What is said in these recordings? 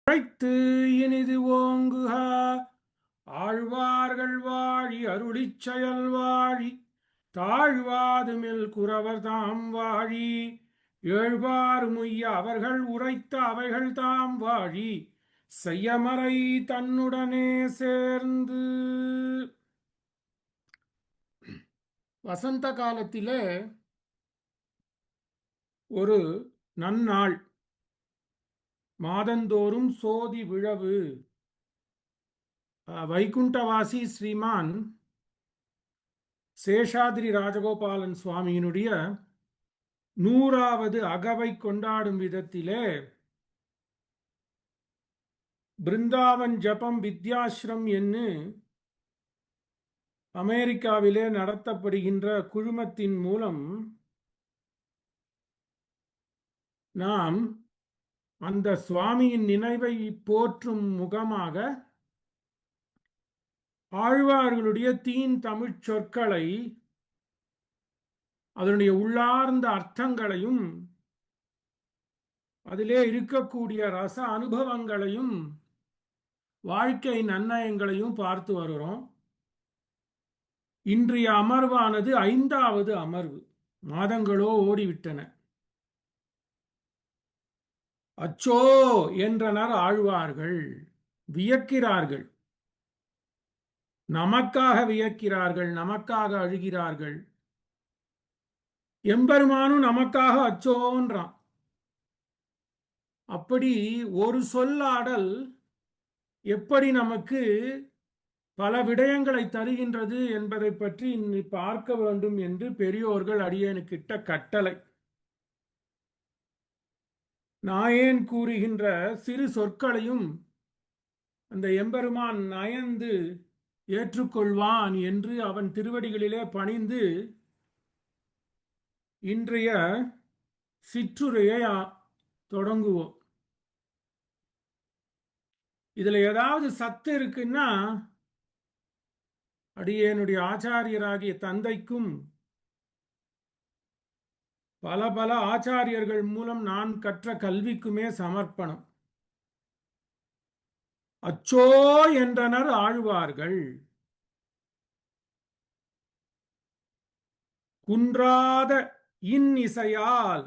உழைத்து இனிது ஓங்குக. ஆழ்வார்கள் வாழி அருளிச் செயல் வாழி தாழ்வாதுமில் குறவர் தாம் வாழி ஏழ்வாறு முய்ய அவர்கள் உரைத்த அவைகள் தாம் வாழி செய்யமறை தன்னுடனே சேர்ந்து. வசந்த காலத்திலே ஒரு நன்னாள், மாதந்தோறும் சோதி விழவு. வைகுண்டவாசி ஸ்ரீமான் சேஷாத்ரி ராஜகோபாலன் சுவாமியினுடைய 100வது அகவை கொண்டாடும் விதத்திலே பிருந்தாவன் ஜபம் வித்யாஸ்ரம் என்று அமெரிக்காவிலே நடத்தப்படுகின்ற குழுமத்தின் மூலம் நாம் அந்த சுவாமியின் நினைவை போற்றும் முகமாக ஆழ்வார்களுடைய தீன் தமிழ் சொற்களை, அதனுடைய உள்ளார்ந்த அர்த்தங்களையும் அதிலே இருக்கக்கூடிய ரச அனுபவங்களையும் வாழ்க்கை நன்னயங்களையும் பார்த்து வருகிறோம். இன்றைய அமர்வானது 5வது அமர்வு. மாதங்களோ ஓடிவிட்டன. அச்சோ என்றனர் ஆழ்வார்கள். வியக்கிறார்கள், நமக்காக வியக்கிறார்கள், நமக்காக அழுகிறார்கள். எம்பெருமானும் நமக்காக அச்சோன்றான். அப்படி ஒரு சொல்லாடல் எப்படி நமக்கு பல விடயங்களை தருகின்றது என்பதை பற்றி பார்க்க வேண்டும் என்று பெரியோர்கள் அடியேனுக்கிட்ட கட்டளை. நாயேன் கூறுகின்ற சிறு சொற்களையும் அந்த எம்பெருமான் நயந்து ஏற்றுக்கொள்வான் என்று அவன் திருவடிகளிலே பணிந்து இன்றைய சிற்றுரையை தொடங்குவோம். இதுல ஏதாவது சத்து இருக்குன்னா அடியேனுடைய ஆச்சாரியராகிய தந்தைக்கும் பல பல ஆச்சாரியர்கள் மூலம் நான் கற்ற கல்விக்குமே சமர்ப்பணம். அச்சோ என்றனர் ஆழ்வார்கள். குன்றாத இன்னிசையால்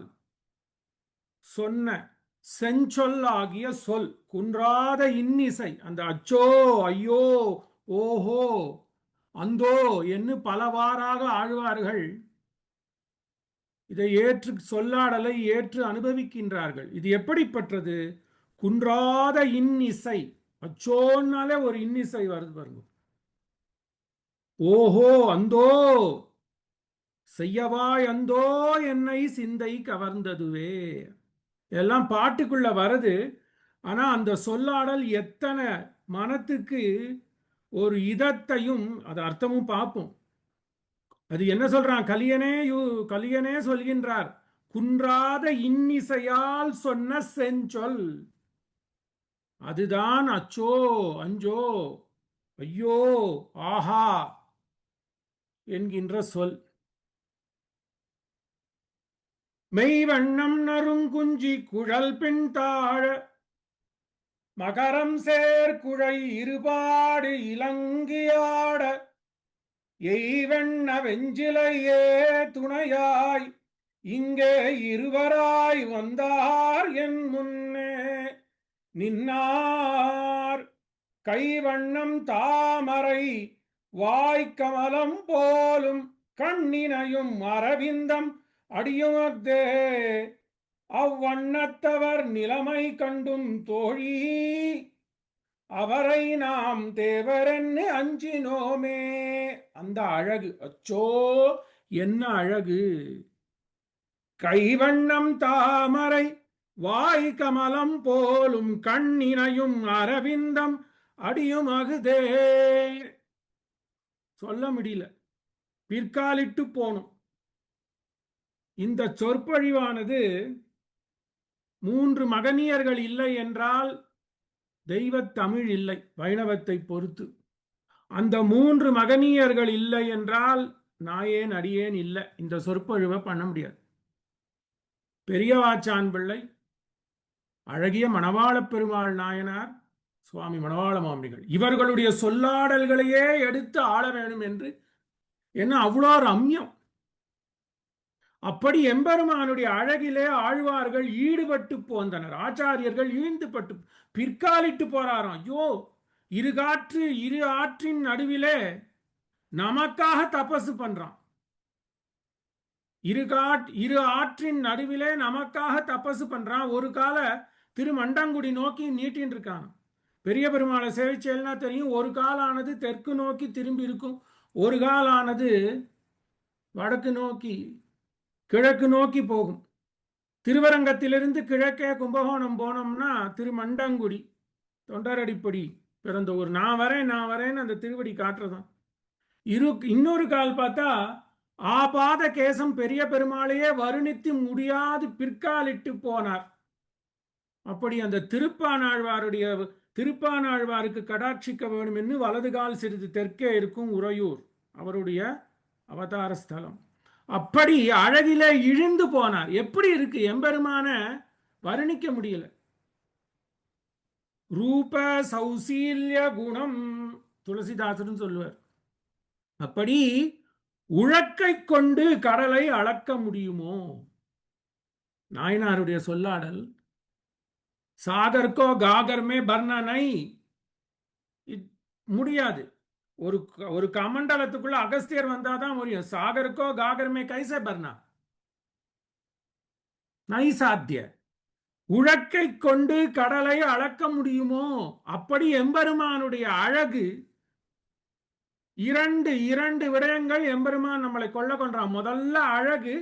சொன்ன செஞ்சொல்லாகிய சொல், குன்றாத இன்னிசை. அந்த அச்சோ, ஐயோ, ஓஹோ, அந்தோ என்று பலவாறாக ஆழ்வார்கள் இதை ஏற்று, சொல்லாடலை ஏற்று அனுபவிக்கின்றார்கள். இது எப்படிப்பட்டது? குன்றாத இன்னிசை. அச்சோன்னாலே ஒரு இன்னிசை வருது பாருங்க. ஓஹோ, அந்தோ, செய்யவாய் அந்தோ என்னை சிந்தை கவர்ந்ததுவே. எல்லாம் பாட்டுக்குள்ள வருது. ஆனா அந்த சொல்லாடல் எத்தனை மனத்துக்கு ஒரு இதத்தையும் அது அர்த்தமும் பார்ப்போம். அது என்ன சொல்றான்? கலியனே சொல்கின்றார், குன்றாத இன்னிசையால் சொன்ன செஞ்சொல். அதுதான் அச்சோ, அஞ்சோ, ஐயோ, ஆஹா என்கின்ற சொல். மெய்வண்ணம் நறுங்குஞ்சி குழல் பின் தாழ மகரம் சேர்குழை இருபாடு இலங்கியாட எய்வண்ண வெஞ்சிலையே துணையாய் இங்கே இருவராய் வந்தார் என் முன்னே நின்னார். கைவண்ணம் தாமரை வாய்க்கமலம் போலும் கண்ணினையும் அரவிந்தம் அடியுமக்தே அவ்வண்ணத்தவர் நிலைமை கண்டும் தோழி அவரை நாம் தேவரென்னு அஞ்சினோமே. அந்த அழகு, அச்சோ என்ன அழகு! கைவண்ணம் தாமரை வாய் கமலம் போலும் கண்ணினையும் அரவிந்தம் அடியும் அகுதே. சொல்ல முடியல, பிற்காலிட்டு போனும். இந்த சொற்பொழிவானது 3 மகனியர்கள் இல்லை என்றால் தெய்வத் தமிழ் இல்லை வைணவத்தை பொறுத்து. அந்த 3 மகனியர்கள் இல்லை என்றால் நாயேன் அடியேன் இல்லை. இந்த சொற்பொழிவை பண்ண முடியாது. பெரியவாச்சான் பிள்ளை, அழகிய மணவாளப் பெருமாள் நாயனார், சுவாமி மணவாள மாமுனிகள் இவர்களுடைய சொல்லாடல்களையே எடுத்து ஆள வேண்டும் என்று என்ன அவ்வளோ ரம்யம். அப்படி எம்பெருமானுடைய அழகிலே ஆழ்வார்கள் ஈடுபட்டு போந்தனர். ஆச்சாரியர்கள் ஈழ்ந்துபட்டு பிற்காலிட்டு போறாராம். ஐயோ, இரு ஆற்றின் நடுவிலே நமக்காக தபசு பண்றான். இரு ஆற்றின் நடுவிலே நமக்காக தபசு பண்றான். ஒரு கால திருமண்டங்குடி நோக்கி நீட்டின்னு இருக்கான். பெரிய பெருமாளை சேவிச்சேல்னா தெரியும், ஒரு காலானது தெற்கு நோக்கி திரும்பி இருக்கும், ஒரு காலானது வடக்கு நோக்கி கிழக்கு நோக்கி போகும். திருவரங்கத்திலிருந்து கிழக்கே கும்பகோணம் போனோம்னா திருமண்டங்குடி தொண்டரடிப்படி பிறந்த ஊர். நான் வரேன்னு அந்த திருவடி காட்டுறதான். இன்னொரு கால் பார்த்தா ஆபாத கேசம் பெரிய பெருமாளையே வருணித்து முடியாது பிற்காலிட்டு போனார். அப்படி அந்த திருப்பானாழ்வாருக்கு கடாட்சிக்க வேண்டும் என்று வலது கால் சிறிது தெற்கே இருக்கும் உறையூர் அவருடைய அவதார ஸ்தலம். அப்படி அழகிலே இழிந்து போனார். எப்படி இருக்கு எம்பெருமான வர்ணிக்க முடியல. ரூப சௌசீல்ய குணம் துளசிதாசன் சொல்லுவார். அப்படி உழக்கை கொண்டு கடலை அளக்க முடியுமோ? நாயனாருடைய சொல்லாடல். சாகர்கோ காகர்மே பர்ணனை முடியாது. ஒரு கமண்டலத்துக்குள்ள அகஸ்தியர் வந்தாதான் முடியும். சாகர்கோ காகர்மே கைசே பர்ணா நை சாத்திய. உழக்கை கொண்டு கடலை அளக்க முடியுமோ? அப்படி எம்பெருமானுடைய அழகு இரண்டு விடயங்கள் எம்பெருமான் நம்மளை கொள்றான். முதல்ல அழகு,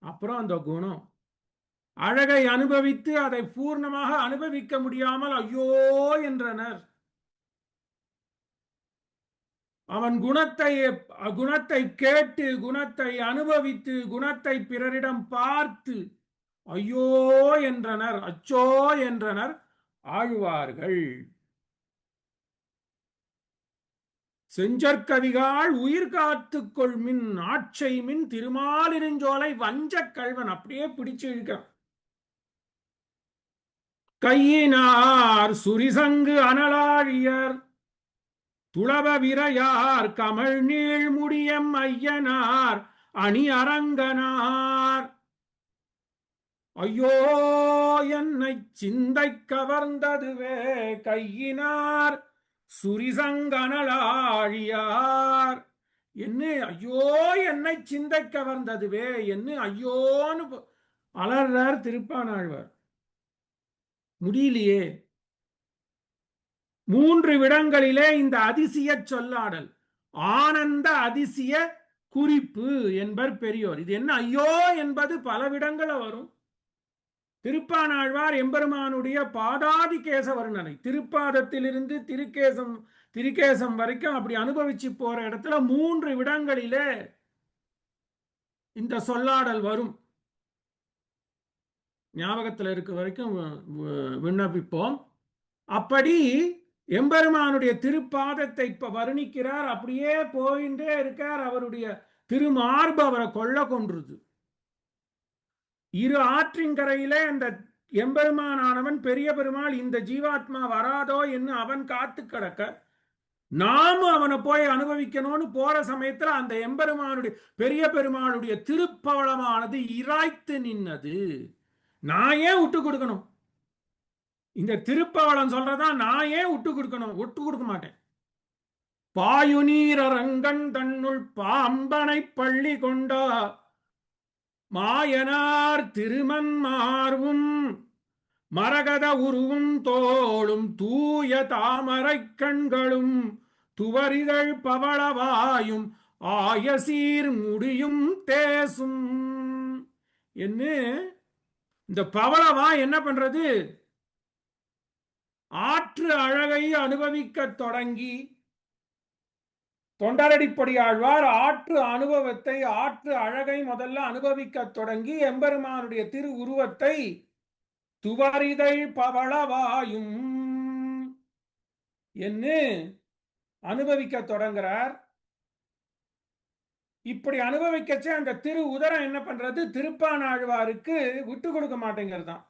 அப்புறம் அந்த குணம். அழகை அனுபவித்து அதை பூர்ணமாக அனுபவிக்க முடியாமல் ஐயோ என்றனர். அவன் குணத்தை கேட்டு, குணத்தை அனுபவித்து, குணத்தை பிறரிடம் பார்த்து ஐயோ என்றனர், அச்சோ என்றனர் ஆழ்வார்கள். செஞ்சற்கவிகாள் உயிர் காத்து கொள்மின் ஆட்சை மின் திருமாலிருஞ்சோலை வஞ்ச கல்வன். அப்படியே பிடிச்சு இழுக்க. கையினார் சுரிசங்கு அனலாழியர் துளவ விரையார் கமல் நீள் முடியம் ஐயனார் அணி அரங்கனார். ஐயோ என்னை சிந்தை கவர்ந்ததுவே கையினார் சுரிசங்கனலாழியார். என்ன ஐயோ என்னை சிந்தை கவர்ந்ததுவே என்ன ஐயோன்னு அலறார் திருப்பானாழ்வார். முடியலையே. 3 விடங்களிலே இந்த அதிசய சொல்லாடல் ஆனந்த அதிசய குறிப்பு என்பர் பெரியோர். இது என்ன ஐயோ என்பது பல விடங்கள வரும். திருப்பானாழ்வார் எம்பெருமானுடைய பாதாதி கேச வர்ணனை, திருப்பாதத்திலிருந்து திருக்கேசம் வரைக்கும் அப்படி அனுபவிச்சு போற இடத்துல 3 விடங்களிலே இந்த சொல்லாடல் வரும். ஞாபகத்தில் இருக்க வரைக்கும் விண்ணப்பிப்போம். அப்படி எம்பெருமானுடைய திருப்பாதத்தை இப்ப வர்ணிக்கிறார். அப்படியே போயிட்டே இருக்கார். அவருடைய திருமார்பு அவரை கொன்றுது. இரு ஆற்றின் கரையிலே அந்த எம்பெருமானவன் பெரிய பெருமாள் இந்த ஜீவாத்மா வராதோ என்று அவன் காத்து கிடக்க, நாமும் அவனை போய் அனுபவிக்கணும்னு போற சமயத்துல அந்த எம்பெருமானுடைய பெரிய பெருமாளுடைய திருப்பவளமானது இராய்த்து நின்னது. நான் ஏன் விட்டு கொடுக்கணும்? இந்த திருப்பவளம் சொல்றதா நான் ஏன் விட்டு கொடுக்கணும்? விட்டு கொடுக்க மாட்டேன். பாயுநீர் அரங்கன் தன்னுள் பாம்பனை பள்ளி கொண்டா மாயனார் திருமன்மார்வும் மரகத உருவும் தோளும் தூய தாமரை கண்களும் துவரிதழ் பவளவாயும் ஆயசீர் முடியும் தேசும். என்ன இந்த பவளவா என்ன பண்றது? ஆற்று அழகை அனுபவிக்க தொடங்கி தொண்டரடிப்படி ஆழ்வார் ஆற்று அனுபவத்தை, ஆற்று அழகை முதல்ல அனுபவிக்க தொடங்கி எம்பெருமானுடைய திரு உருவத்தை துவரிதழ் பவளவாயும் என்று அனுபவிக்க தொடங்குறார். இப்படி அனுபவிக்கச்சே அந்த திரு உதரம் என்ன பண்றது? திருப்பானாழ்வாருக்கு விட்டு கொடுக்க மாட்டேங்கிறது தான்.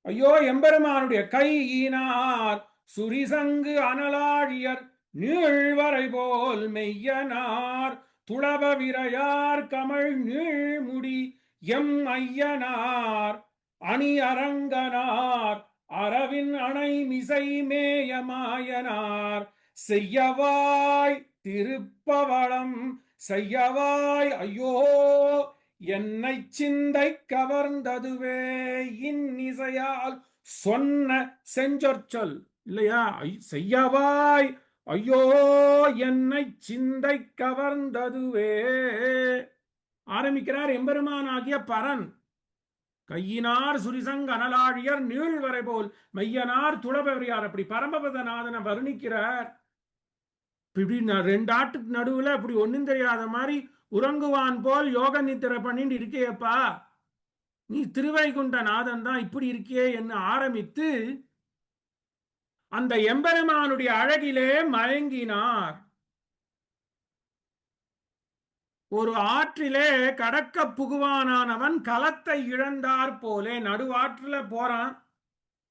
ஐயோ எம்பெருமானுடைய கையினார் சுரிசங்கு அனலாழியர் நீழ்வரை போல் மெய்யனார் துளப விரையார் கமழ் நீழ்முடி எம் ஐயனார் அணி அரங்கனார் அரவின் அணை மிசை மேயமாயனார் செய்யவாய் திருப்பவளம் செய்யவாய் ஐயோ என்னை சிந்தை கவர்ந்ததுவே இன்னிசையால் சொன்ன செஞ்சொற்சொல் இல்லையா? செய்யவாய் ஐயோ என்னை சிந்தை கவர்ந்ததுவே. ஆரம்பிக்கிறார் எம்பெருமான் ஆகிய பரன். கையினார் சுரிசங் அனலாழியர் நீழ்வரை போல் மையனார் துளபவரியார். அப்படி பரமபதநாதனை வர்ணிக்கிறார். இப்படி ரெண்டு ஆட்டுக்கு நடுவுல அப்படி ஒன்னும் தெரியாத மாதிரி உறங்குவான் போல் யோக நித்திரை பண்ணிட்டு இருக்கியப்பா, நீ திருவைகுண்ட நாதன் தான், இப்படி இருக்கியே என்று ஆரம்பித்து அந்த எம்பெருமானுடைய அழகிலே மயங்கினார். ஒரு ஆற்றிலே கடக்க புகுவானவன் கலத்தை இழந்தார் போலே நடுவாற்றில போறான்.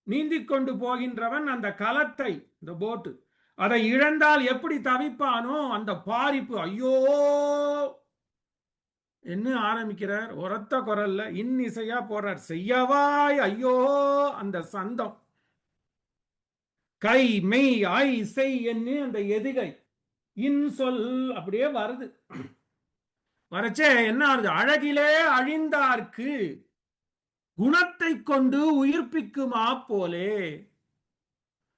நீந்தி கொண்டு போகின்றவன் அந்த கலத்தை, இந்த போட்டு, அதை இழந்தால் எப்படி தவிப்பானோ அந்த பாரிப்பு ஐயோ என்ன ஆரம்பிக்கிறார். உரத்த குரல்ல இன்னிசையா போறார். செய்யவாய் ஐயோ அந்த சந்தம், கை மெய் ஐ செய் என்ன அந்த எதிகை இன் சொல் அப்படியே வருது. வரச்சே என்ன ஆகுது? அழகிலே அழிந்தார்க்கு குணத்தை கொண்டு உயிர்ப்பிக்குமா போலே.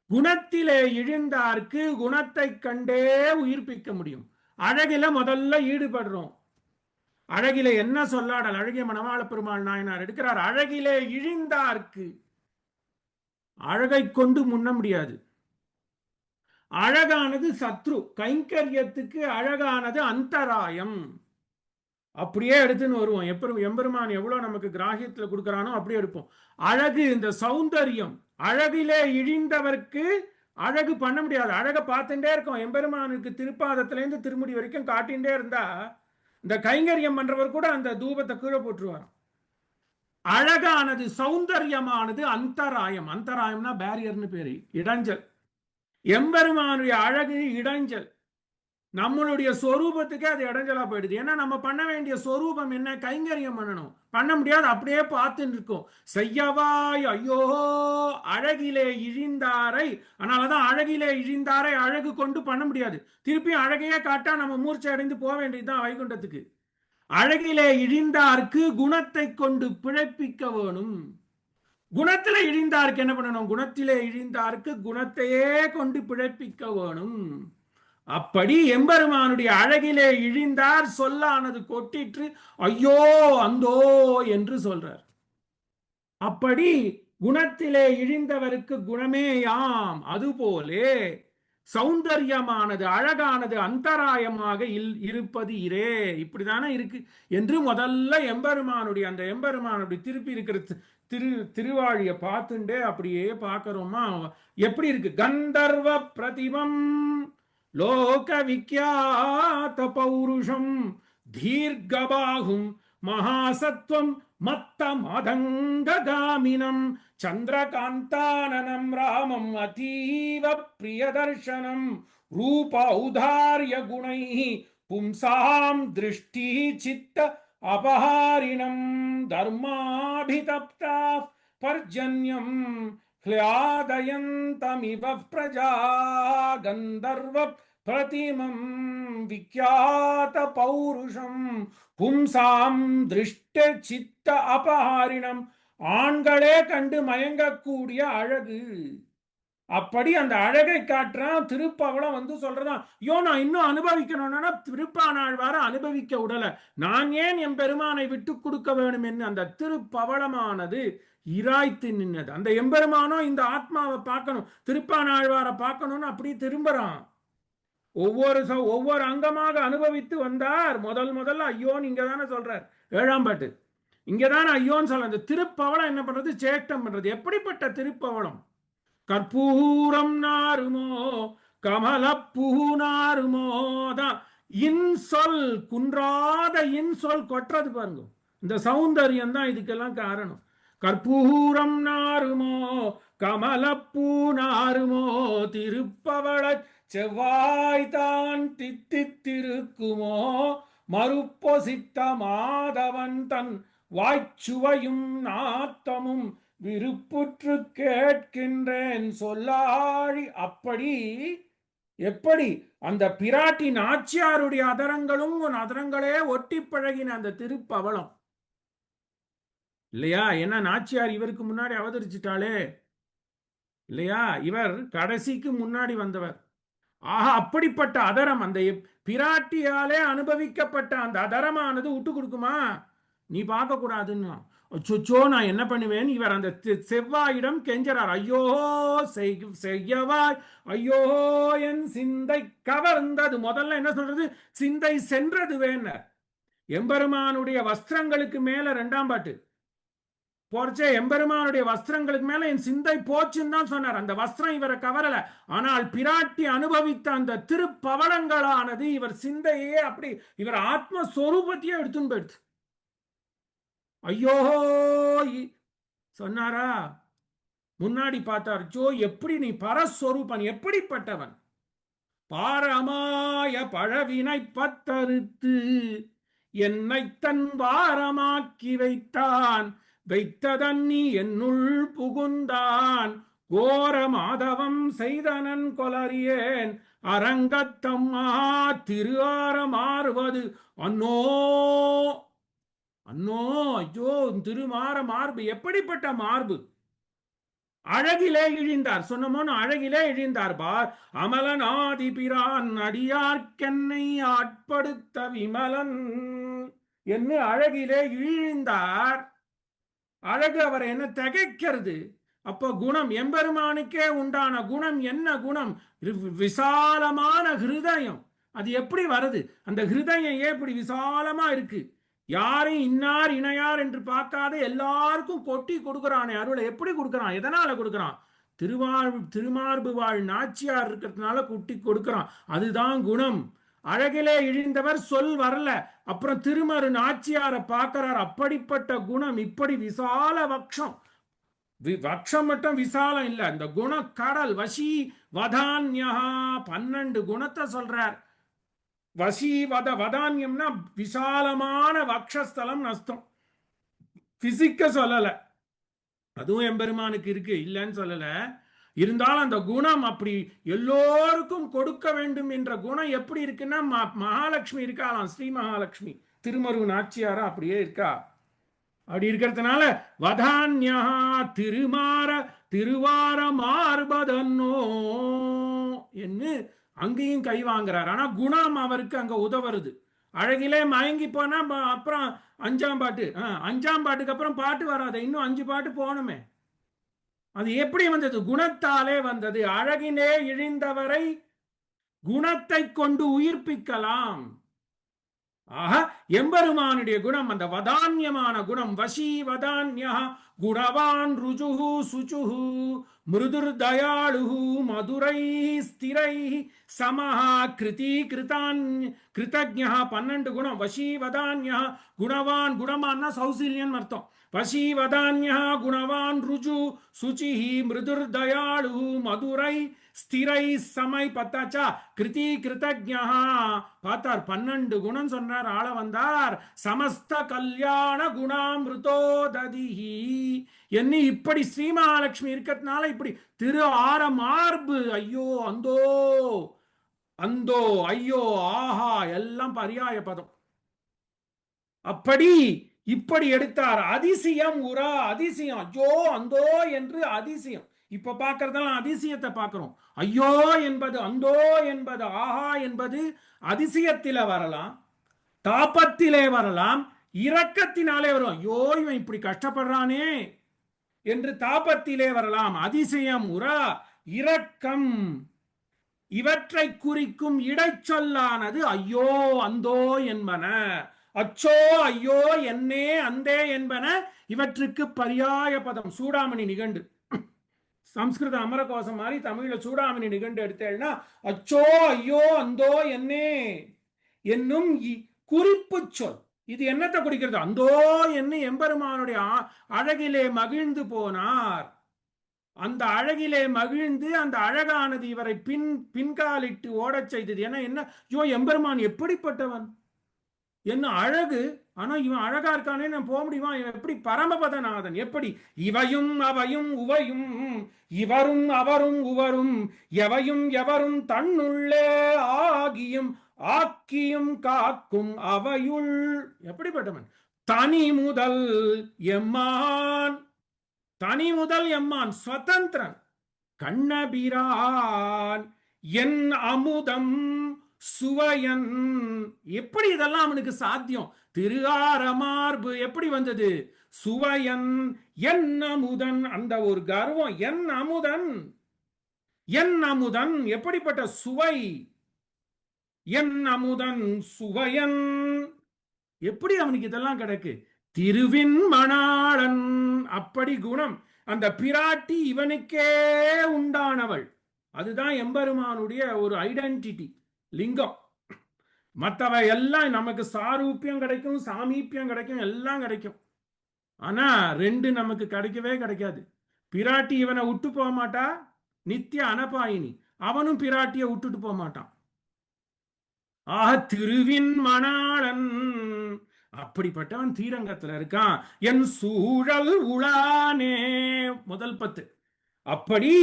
குணத்திலே இழிந்தார்க்கு குணத்தை கண்டே உயிர்ப்பிக்க முடியும். அழகில முதல்ல ஈடுபடுறோம். அழகிலே என்ன சொல்லாடல் அழகிய மணவாள பெருமாள் நாயனார் எடுக்கிறார். அழகிலே இழிந்தார்க்கு அழகை கொண்டு முன்ன முடியாது. அழகானது சத்ரு, கைங்கரியத்துக்கு அழகானது அந்தராயம். அப்படியே எடுத்துன்னு வருவோம். எம்பெருமான் எவ்வளவு நமக்கு கிராகியத்துல கொடுக்கறானோ அப்படியே எடுப்போம். அழகு, இந்த சௌந்தரியம், அழகிலே இழிந்தவர்க்கு அழகு பண்ண முடியாது. அழகை பார்த்துட்டே இருக்கும். எம்பெருமானுக்கு திருப்பாதத்திலேருந்து திருமுடி வரைக்கும் காட்டிகிட்டே இருந்தா இந்த கைங்கரியம் பண்றவர் கூட அந்த தூபத்தை கீழே போட்டுருவார். அழகானது, சௌந்தரியமானது அந்தராயம். அந்தராயம்னா பேரியர்னு பேரு, இடைஞ்சல். எம்பெருமானுடைய அழகு இடைஞ்சல். நம்மளுடைய சொரூபத்துக்கே அது இடைஞ்சலா போயிடுது. ஏன்னா நம்ம பண்ண வேண்டிய சொரூபம் என்ன? கைங்கரியம் பண்ணணும். பண்ண முடியாது, அப்படியே பார்த்துட்டு இருக்கோம். செய்யவாய் ஐயோ அழகிலே இழிந்தாரை. அதனாலதான் அழகிலே இழிந்தாரை அழகு கொண்டு பண்ண முடியாது. திருப்பி அழகையே காட்டா நம்ம மூர்ச்சை அடைந்து போக வேண்டியதுதான் வைகுண்டத்துக்கு. அழகிலே இழிந்தார்க்கு குணத்தை கொண்டு பிழைப்பிக்க வேணும். குணத்திலே இழிந்தார்க்கு என்ன பண்ணணும்? குணத்திலே இழிந்தார்க்கு குணத்தையே கொண்டு பிழைப்பிக்க வேணும். அப்படி எம்பெருமானுடைய அழகிலே இழிந்தார் சொல்லானது கொட்டிற்று. ஐயோ அந்தோ என்று சொல்றார். அப்படி குணத்திலே இழிந்தவருக்கு குணமேயாம். அதுபோலே சௌந்தரியமானது, அழகானது அந்தராயமாக இருப்பது இரே. இப்படிதானே இருக்கு என்று முதல்ல எம்பெருமானுடைய அந்த எம்பெருமானுடைய திருப்பி இருக்கிற திருவாழிய பார்த்துட்டே அப்படியே பார்க்கிறோமா? எப்படி இருக்கு? கந்தர்வ பிரதிமம் லோக விக்யாத பௌருஷம் தீர்க்கபாகும் மகாசத்வம் மத்த மதங்ககாமினம் சந்திரகாந்தானனம் ராமம் அதீவ பிரியதர்ஷனம் ரூப ஔதார்ய குணை பும்சாம் திருஷ்டி சித்த அபஹாரிணம் தர்மாபிதப்தா பர்ஜன்யம் ஹ்லாதயந்தமிவ பிரஜா கந்தர்வ பிரதிமம் விக்யாத பௌருஷம் பும்சாம் திருஷ்ட சித்த அபஹாரிணம். ஆண்களே கண்டு மயங்கக்கூடிய அழகு. அப்படி அந்த அழகை காட்டுறான். திருப்பவளம் சொல்றதான், ஐயோ நான் இன்னும் அனுபவிக்கணும்னா திருப்பானாழ்வார அனுபவிக்க விடல, நான் ஏன் என் பெருமானை விட்டு கொடுக்க வேணும் என்று அந்த திருப்பவளமானது இராய்த்து நின்னது. அந்த எம்பெருமானோ இந்த ஆத்மாவை பார்க்கணும், திருப்பானாழ்வாரை பார்க்கணும்னு அப்படி திரும்புறான். ஒவ்வொரு அங்கமாக அனுபவித்து வந்தார். முதல்ல ஐயோன்னு இங்கதானே சொல்றார். 7ஆம் பாட்டு இங்கதானே ஐயோன்னு சொல்ற. அந்த திருப்பவளம் என்ன பண்றது? சேட்டம் பண்றது. எப்படிப்பட்ட திருப்பவளம்? கற்பூரம் நாருமோ கமலப்பூ நாருமோ தான் இன்சொல், குன்றாத இன்சொல் கொட்டுறது பாருங்க. இந்த சௌந்தரியம் தான் இதுக்கெல்லாம் காரணம். கற்பூரம் நாருமோ கமலப்பூ நாருமோ திருப்பவள செவ்வாய்தான் தித்தித்திருக்குமோ மறுப்பொசித்த மாதவன் தன் வாய்ச்சுவையும் நாத்தமும் விருப்புற்று கேட்கின்றேன் சொல்லாழி. அப்படி எப்படி அந்த பிராட்டி நாச்சியாருடைய அதரங்களும் உன் அதரங்களே ஒட்டி பழகின அந்த திருப்பவளம் இல்லையா? என்ன நாச்சியார் இவருக்கு முன்னாடி அவதரிச்சிட்டாளே இல்லையா? இவர் கடைசிக்கு முன்னாடி வந்தவர். ஆக அப்படிப்பட்ட அதரம், அந்த பிராட்டியாலே அனுபவிக்கப்பட்ட அந்த அதரமானது விட்டு கொடுக்குமா? நீ பார்க்க கூடாதுன்னு. சொச்சோ நான் என்ன பண்ணுவேன்? இவர் அந்த செவ்வாயிடம் கெஞ்சறார். ஐயோ செய்யவாய், ஐயோ என் சிந்தை கவர்ந்தது. முதல்ல என்ன சொல்றது? சிந்தை சென்றது வேண. எம்பெருமானுடைய வஸ்திரங்களுக்கு மேல இரண்டாம் பாட்டு போர்ச்சே, எம்பெருமானுடைய வஸ்திரங்களுக்கு மேல என் சிந்தை போச்சுன்னு தான் சொன்னார். அந்த வஸ்திரம் இவரை கவரல. ஆனால் பிராட்டி அனுபவித்த அந்த திருப்பவளங்களானது இவர் சிந்தையே அப்படி இவர் ஆத்மஸ்வரூபத்தையே எடுத்துன்னு போயிடுது. ஐயோ சொன்னாரா? முன்னாடி பார்த்தார். ஜோ எப்படி நீ பரஸ்வரூபன், எப்படிப்பட்டவன்? பாரமாய பழவினை பத்தறுத்து என்னை தன் வாரமாக்கி வைத்தான், வைத்ததன்னி என்னுள் புகுந்தான், கோர மாதவம் செய்தனன் கொலறியேன் அரங்கத்தம்மா திரு ஆரமாறுவது அன்னோ அன்னோ. ஐயோ திருமாற மார்பு, எப்படிப்பட்ட மார்பு! அழகிலே இழிந்தார். சொன்னமோன்னு அழகிலே இழிந்தார். பார் அமலனாதி பிரான் அடியார்க்கென்னை ஆட்படுத்த விமலன் என்று அழகிலே இழிந்தார். அழகு அவரை என்ன திகைக்கிறது. அப்போ குணம், எம்பெருமானுக்கே உண்டான குணம் என்ன குணம்? விசாலமான ஹிருதயம். அது எப்படி வருது? அந்த ஹிருதயம் ஏன் இப்படி விசாலமா இருக்கு? யாரையும் இன்னார் இணையார் என்று பார்க்காத எல்லாருக்கும் கொட்டி கொடுக்கிறானே அருளை. எப்படி கொடுக்கிறான்? எதனால கொடுக்கிறான்? திருமார்பு வாழ் நாச்சியார் இருக்கிறதுனால குட்டி கொடுக்கிறான். அதுதான் குணம். அழகிலே இழிந்தவர் சொல் வரல. அப்புறம் திருமரு நாச்சியாரை பார்க்கிறார். அப்படிப்பட்ட குணம், இப்படி விசால வக்ஷம். வக்ஷம் மட்டும் விசாலம் இல்ல, இந்த குண கடல். வசி வதான்யா 12 குணத்தை சொல்றார். வசீவத வதான்யம்னா விசாலமான வக்ஷஸ்தலம் நஸ்தம். பிசிக்க சொல்லல, அதுவும் எம்பெருமானுக்கு இருக்கு, இல்லைன்னு சொல்லல. இருந்தாலும் அந்த குணம் அப்படி எல்லோருக்கும் கொடுக்க வேண்டும் என்ற குணம் எப்படி இருக்குன்னா, மகாலட்சுமி இருக்காளாம், ஸ்ரீ மகாலட்சுமி திருமரு நாச்சியாரா அப்படியே இருக்கா. அப்படி இருக்கிறதுனால வதான்யா திருமார திருவார மார்பதன்னோ என்று அங்கேயும் கை வாங்குறார். ஆனா குணம் அவருக்கு அங்க உதவுறது. அழகிலே மயங்கி போனா அப்புறம் 5ஆம் பாட்டு, 5ஆம் பாட்டுக்கு அப்புறம் பாட்டு வராது, இன்னும் 5 பாட்டு போகணுமே. அது எப்படி வந்தது? குணத்தாலே வந்தது. அழகிலே இழிந்தவரை குணத்தை கொண்டு உயிர்ப்பிக்கலாம். ஆக எம்பெருமானுடைய குணம் அந்த வதான்யமான குணம். வசி வதான்யா குணவான் ருஜுஹு சுச்சுஹு மிருதுர் தயாளுஹு மதுரை ஸ்திரை சமஹா கிருதி கிருதான் கிருதஜ்ஞா. 12 குணம். வசி வதான்யா குணவான், குணமான்னா சௌசல்யன் அர்த்தம். வசி வதான்யா குணவான் ருஜு சுச்சிஹி மிருதுர் தயாளு மதுரை ஸ்திரை சமை. பத்தாச்சா? கிருதி கிருதஜ்ஞா பார்த்தார். 12 குணம் சொன்னார். ஆள வந்தார். சமஸ்த கல்யாண குணாமிருதோ ததிஹி என்ன. இப்படி ஸ்ரீ மகாலட்சுமி இருக்கிறதுனால இப்படி திரு ஆர மார்பு. ஐயோ அந்தோ அந்தோ ஐயோ ஆஹா எல்லாம் பரியாய பதம். அப்படி இப்படி எடுத்தார். அதிசயம் உரா, அதிசயம். ஐயோ அந்தோ என்று அதிசயம். இப்ப பார்க்கறதெல்லாம் அதிசயத்தை பார்க்கிறோம். ஐயோ என்பது, அந்தோ என்பது, ஆஹா என்பது அதிசயத்தில வரலாம், தாபத்திலே வரலாம், இரக்கத்தினாலே வரும். ஐயோ இவன் இப்படி கஷ்டப்படுறானே என்று தாபத்திலே வரலாம். அதிசயம் உரா இரக்கம் இவற்றை குறிக்கும் இடைச்சொல்லானது ஐயோ அந்தோ என்பன. அச்சோ ஐயோ என்னே அந்தே என்பன இவற்றுக்கு பரியாய பதம். சூடாமணி நிகண்டு, சம்ஸ்கிருத அமரகோசம் மாதிரி தமிழ்ல சூடாமணி நிகண்டு எடுத்தேன்னா அச்சோ ஐயோ அந்தோ என்னே என்னும் குறிப்பு சொல். இது என்னத்தை குறிக்கிறது? அந்தோ என்ன எம்பெருமானுடைய அழகிலே மகிழ்ந்து போனார். அந்த அழகிலே மகிழ்ந்து அந்த அழகானது இவரை பின்காலிட்டு ஓடச் செய்தது. ஏன்னா என்ன, ஐயோ எம்பெருமான் எப்படிப்பட்டவன், என்ன அழகு, ஆனா இவன் அழகா இருக்கானே, நான் போக முடியுமா, இவன் எப்படி பரமபதநாதன், எப்படி இவையும் அவையும் உவையும் இவரும் அவரும் உவரும் எவையும் எவரும் தன்னுள்ளே ஆகியும் ஆக்கியும் காக்கும் அவையுள், எப்படிப்பட்டவன், தனி முதல் எம்மான், தனி முதல் எம்மான் சுதந்திரன், கண்ணபிரான் என் அமுதம் சுவையன், எப்படி இதெல்லாம் அவனுக்கு சாத்தியம்? திருஆரமார்பு எப்படி வந்தது? சுவையன் என் அமுதன், அந்த ஒரு கர்வம், என் அமுதன், என் அமுதன் எப்படிப்பட்ட சுவை, என் அமுதன் சுவையன், எப்படி அவனுக்கு இதெல்லாம் கிடக்கு? திருவின் மணாளன், அப்படி குணம், அந்த பிராட்டி இவனுக்கே உண்டானவள். அதுதான் எம்பெருமானுடைய ஒரு ஐடென்டிட்டி, லிங்கம். மற்றவை எல்லாம் நமக்கு சாரூபியம் கிடைக்கும், சாமீபியம் கிடைக்கும், எல்லாம் கிடைக்கும். ஆனா ரெண்டு நமக்கு கிடைக்கவே கிடைக்காது. பிராட்டி இவனை விட்டு போக மாட்டா, நித்திய அனபாயினி, அவனும் பிராட்டிய விட்டுட்டு போக மாட்டான். ஆஹ் திருவின் மணாளன், அப்படிப்பட்டவன் தீரங்கத்துல இருக்கான். என் சூழல் உளானே, முதல் 10. அப்படி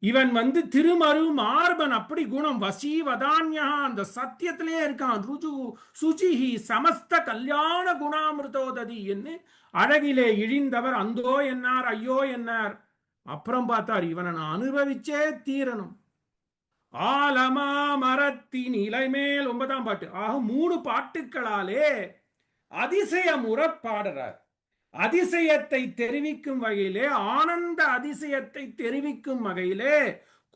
இவன் திருமரு மார்பன், அப்படி குணம், வசீவதான்யா, அந்த சத்தியத்திலே இருக்கான். ருஜு சுஜிஹி சமஸ்த கல்யாண குணாமிருதோததி என்று அழகிலே இழிந்தவர் அந்தோ என்னார், ஐயோ என்னார். அப்புறம் பார்த்தார், இவனை நான் அனுபவிச்சே தீரணும். ஆலமா மரத்தின் இலைமேல், 9ஆம் பாட்டு. ஆக 3 பாட்டுக்களாலே அதிசயமுற பாடுறார். அதிசயத்தை தெரிவிக்கும் வகையிலே, ஆனந்த அதிசயத்தை தெரிவிக்கும் வகையிலே,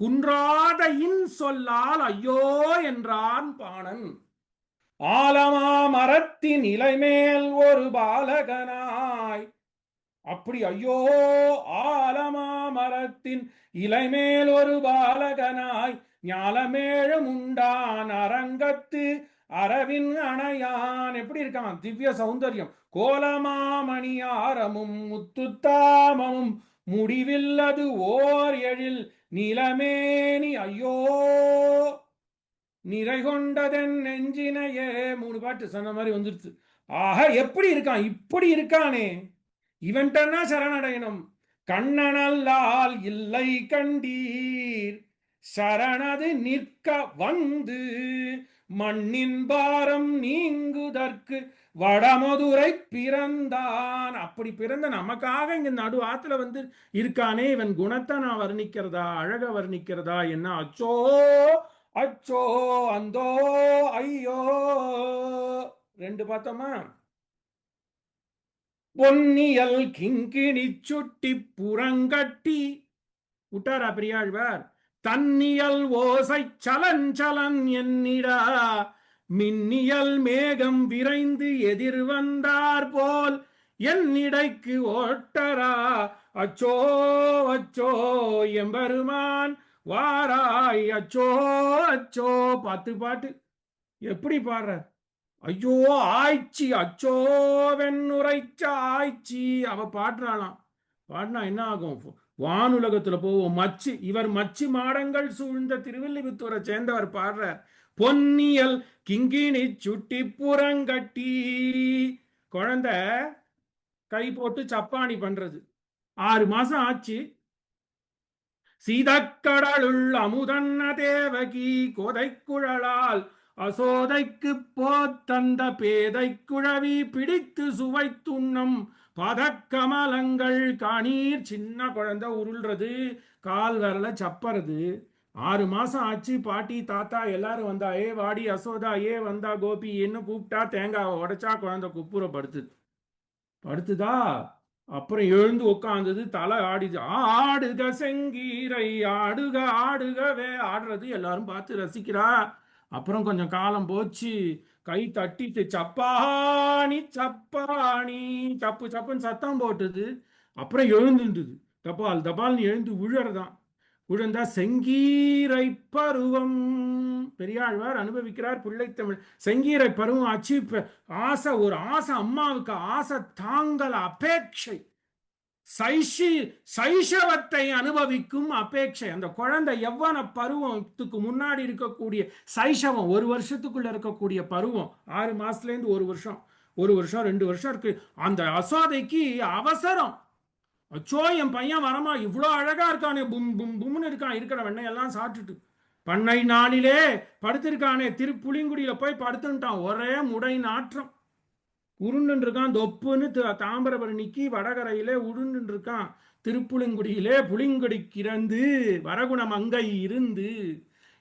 குன்றாத இன் சொல்லால் ஐயோ என்றான் பாணன். ஆலமா மரத்தின் இலைமேல் ஒரு பாலகனாய், அப்படி ஐயோ ஆலமா மரத்தின் இலைமேல் ஒரு பாலகனாய், ஞாலமேழும் உண்டான் அரங்கத்து அரவின் அணையான், எப்படி இருக்கான், திவ்ய சௌந்தர்யம், கோலமாமணியாரமும் முத்துத்தாமமும் முடிவில்லது ஓர் எழில் நிலமேனி, ஐயோ நிறை கொண்டதன் நெஞ்சினையே. 3 பாட்டு சொன்ன மாதிரி வந்துருச்சு. ஆக எப்படி இருக்கான், இப்படி இருக்கானே, இவன்டன்னா சரணடையணும். கண்ணனல்லால் இல்லை கண்டீர், சரணது நிற்க வந்து மண்ணின் பாரம் நீங்குதற்கு வடமதுரை பிறந்தான். அப்படி பிறந்த நமக்காக இங்க நடு ஆத்துல இருக்கானே, இவன் குணத்தை நான் வர்ணிக்கிறதா, அழக வர்ணிக்கிறதா என்ன? அச்சோ அச்சோ அந்தோ ஐயோ. 2 பார்த்தோமா? பொன்னியல் கிங்கிணி சுட்டி புறங்கட்டி விட்டாரா பெரியாழ்வார்? தன்னியல் ஓசை சலஞ்சலன் என்னிடா, மின்னியல் மேகம் விரைந்து எதிர் வந்தார் போல் என்னிடைக்கு ஓட்டரா, அச்சோ அச்சோ எம்பெருமான் வாராய், அச்சோ அச்சோ. 10 பாட்டு எப்படி பாடுற? ஐயோ ஆய்ச்சி, அச்சோ வெண்ணுரைச்ச ஆய்ச்சி. அவ பாடுறாளாம். பாடினா என்ன ஆகும்? வானுலகத்துல போவோம். மச்சு, இவர் மச்சு மாடங்கள் சூழ்ந்த திருவில்லிபுத்தூரை சேர்ந்தவர் பாடுறார். பொன்னியல் கிங்கிணி சுட்டி புறங்கட்டி, குழந்தை கை போட்டு சப்பாணி பண்றது. 6 மாசம் ஆச்சு. சீதக்கடலுள் அமுதன்ன தேவகி கோதை குழலால் அசோதைக்கு போத்தந்த பேதை குழவி பிடித்து சுவை துண்ணம் பதக்கமலங்கள் காணீர். சின்ன குழந்தை உருள்றது, கால் வரல சப்பறது. 6 மாசம் ஆச்சு. பாட்டி தாத்தா எல்லாரும் வந்தா, ஏ வாடி அசோதா, ஏ வந்தா கோபி என்ன கூப்பிட்டா, தேங்காவை உடைச்சா, குழந்தை குப்புற படுத்துதா. அப்புறம் எழுந்து உட்காந்தது, தலை ஆடிது. ஆடுக செங்கீரை ஆடுக ஆடுகவே, ஆடுறது எல்லாரும் பார்த்து ரசிக்கிறா. அப்புறம் கொஞ்சம் காலம் போச்சு, கை தட்டிட்டு சப்பாணி சப்பாணி சப்பு சப்புன்னு சத்தம் போட்டுது. அப்புறம் எழுந்துட்டுது, தபால் தபால்னு எழுந்து விழறதான். விழுந்தா செங்கீரை பருவம். பெரியாழ்வார் அனுபவிக்கிறார் பிள்ளைத்தமிழ். செங்கீரை பருவம் ஆச்சு. ஆசை, ஒரு ஆசை, அம்மாவுக்கு ஆசை தாங்கல, அபேட்சை, சைஷவத்தை அனுபவிக்கும் அபேட்சை. அந்த குழந்தை எவ்வளவு பருவத்துக்கு முன்னாடி இருக்கக்கூடிய சைஷவம், ஒரு வருஷத்துக்குள்ள இருக்கக்கூடிய பருவம், 6 மாசத்துல இருந்து 1 வருஷம், 1 வருஷம் 2 வருஷம் இருக்கு. அந்த அசோதைக்கு அவசரம். அச்சோ, என் பையன் வரமா, இவ்வளோ அழகா இருக்கானே, பும் பும் பும்னு இருக்கான், இருக்கிற வெண்ணையெல்லாம் சாப்பிட்டுட்டு பண்ணை நாளிலே படுத்திருக்கானே, திருப்புளிங்குடியில போய் படுத்துட்டான். ஒரே முடை நாற்றம், உருண்டு இருக்கான். தொப்புன்னு தாமிரபரணிக்கு வடகரையிலே உருண்டு இருக்கான். திருப்புளிங்குடியிலே புளிங்குடிக்கிறந்து வரகுணம் அங்கை இருந்து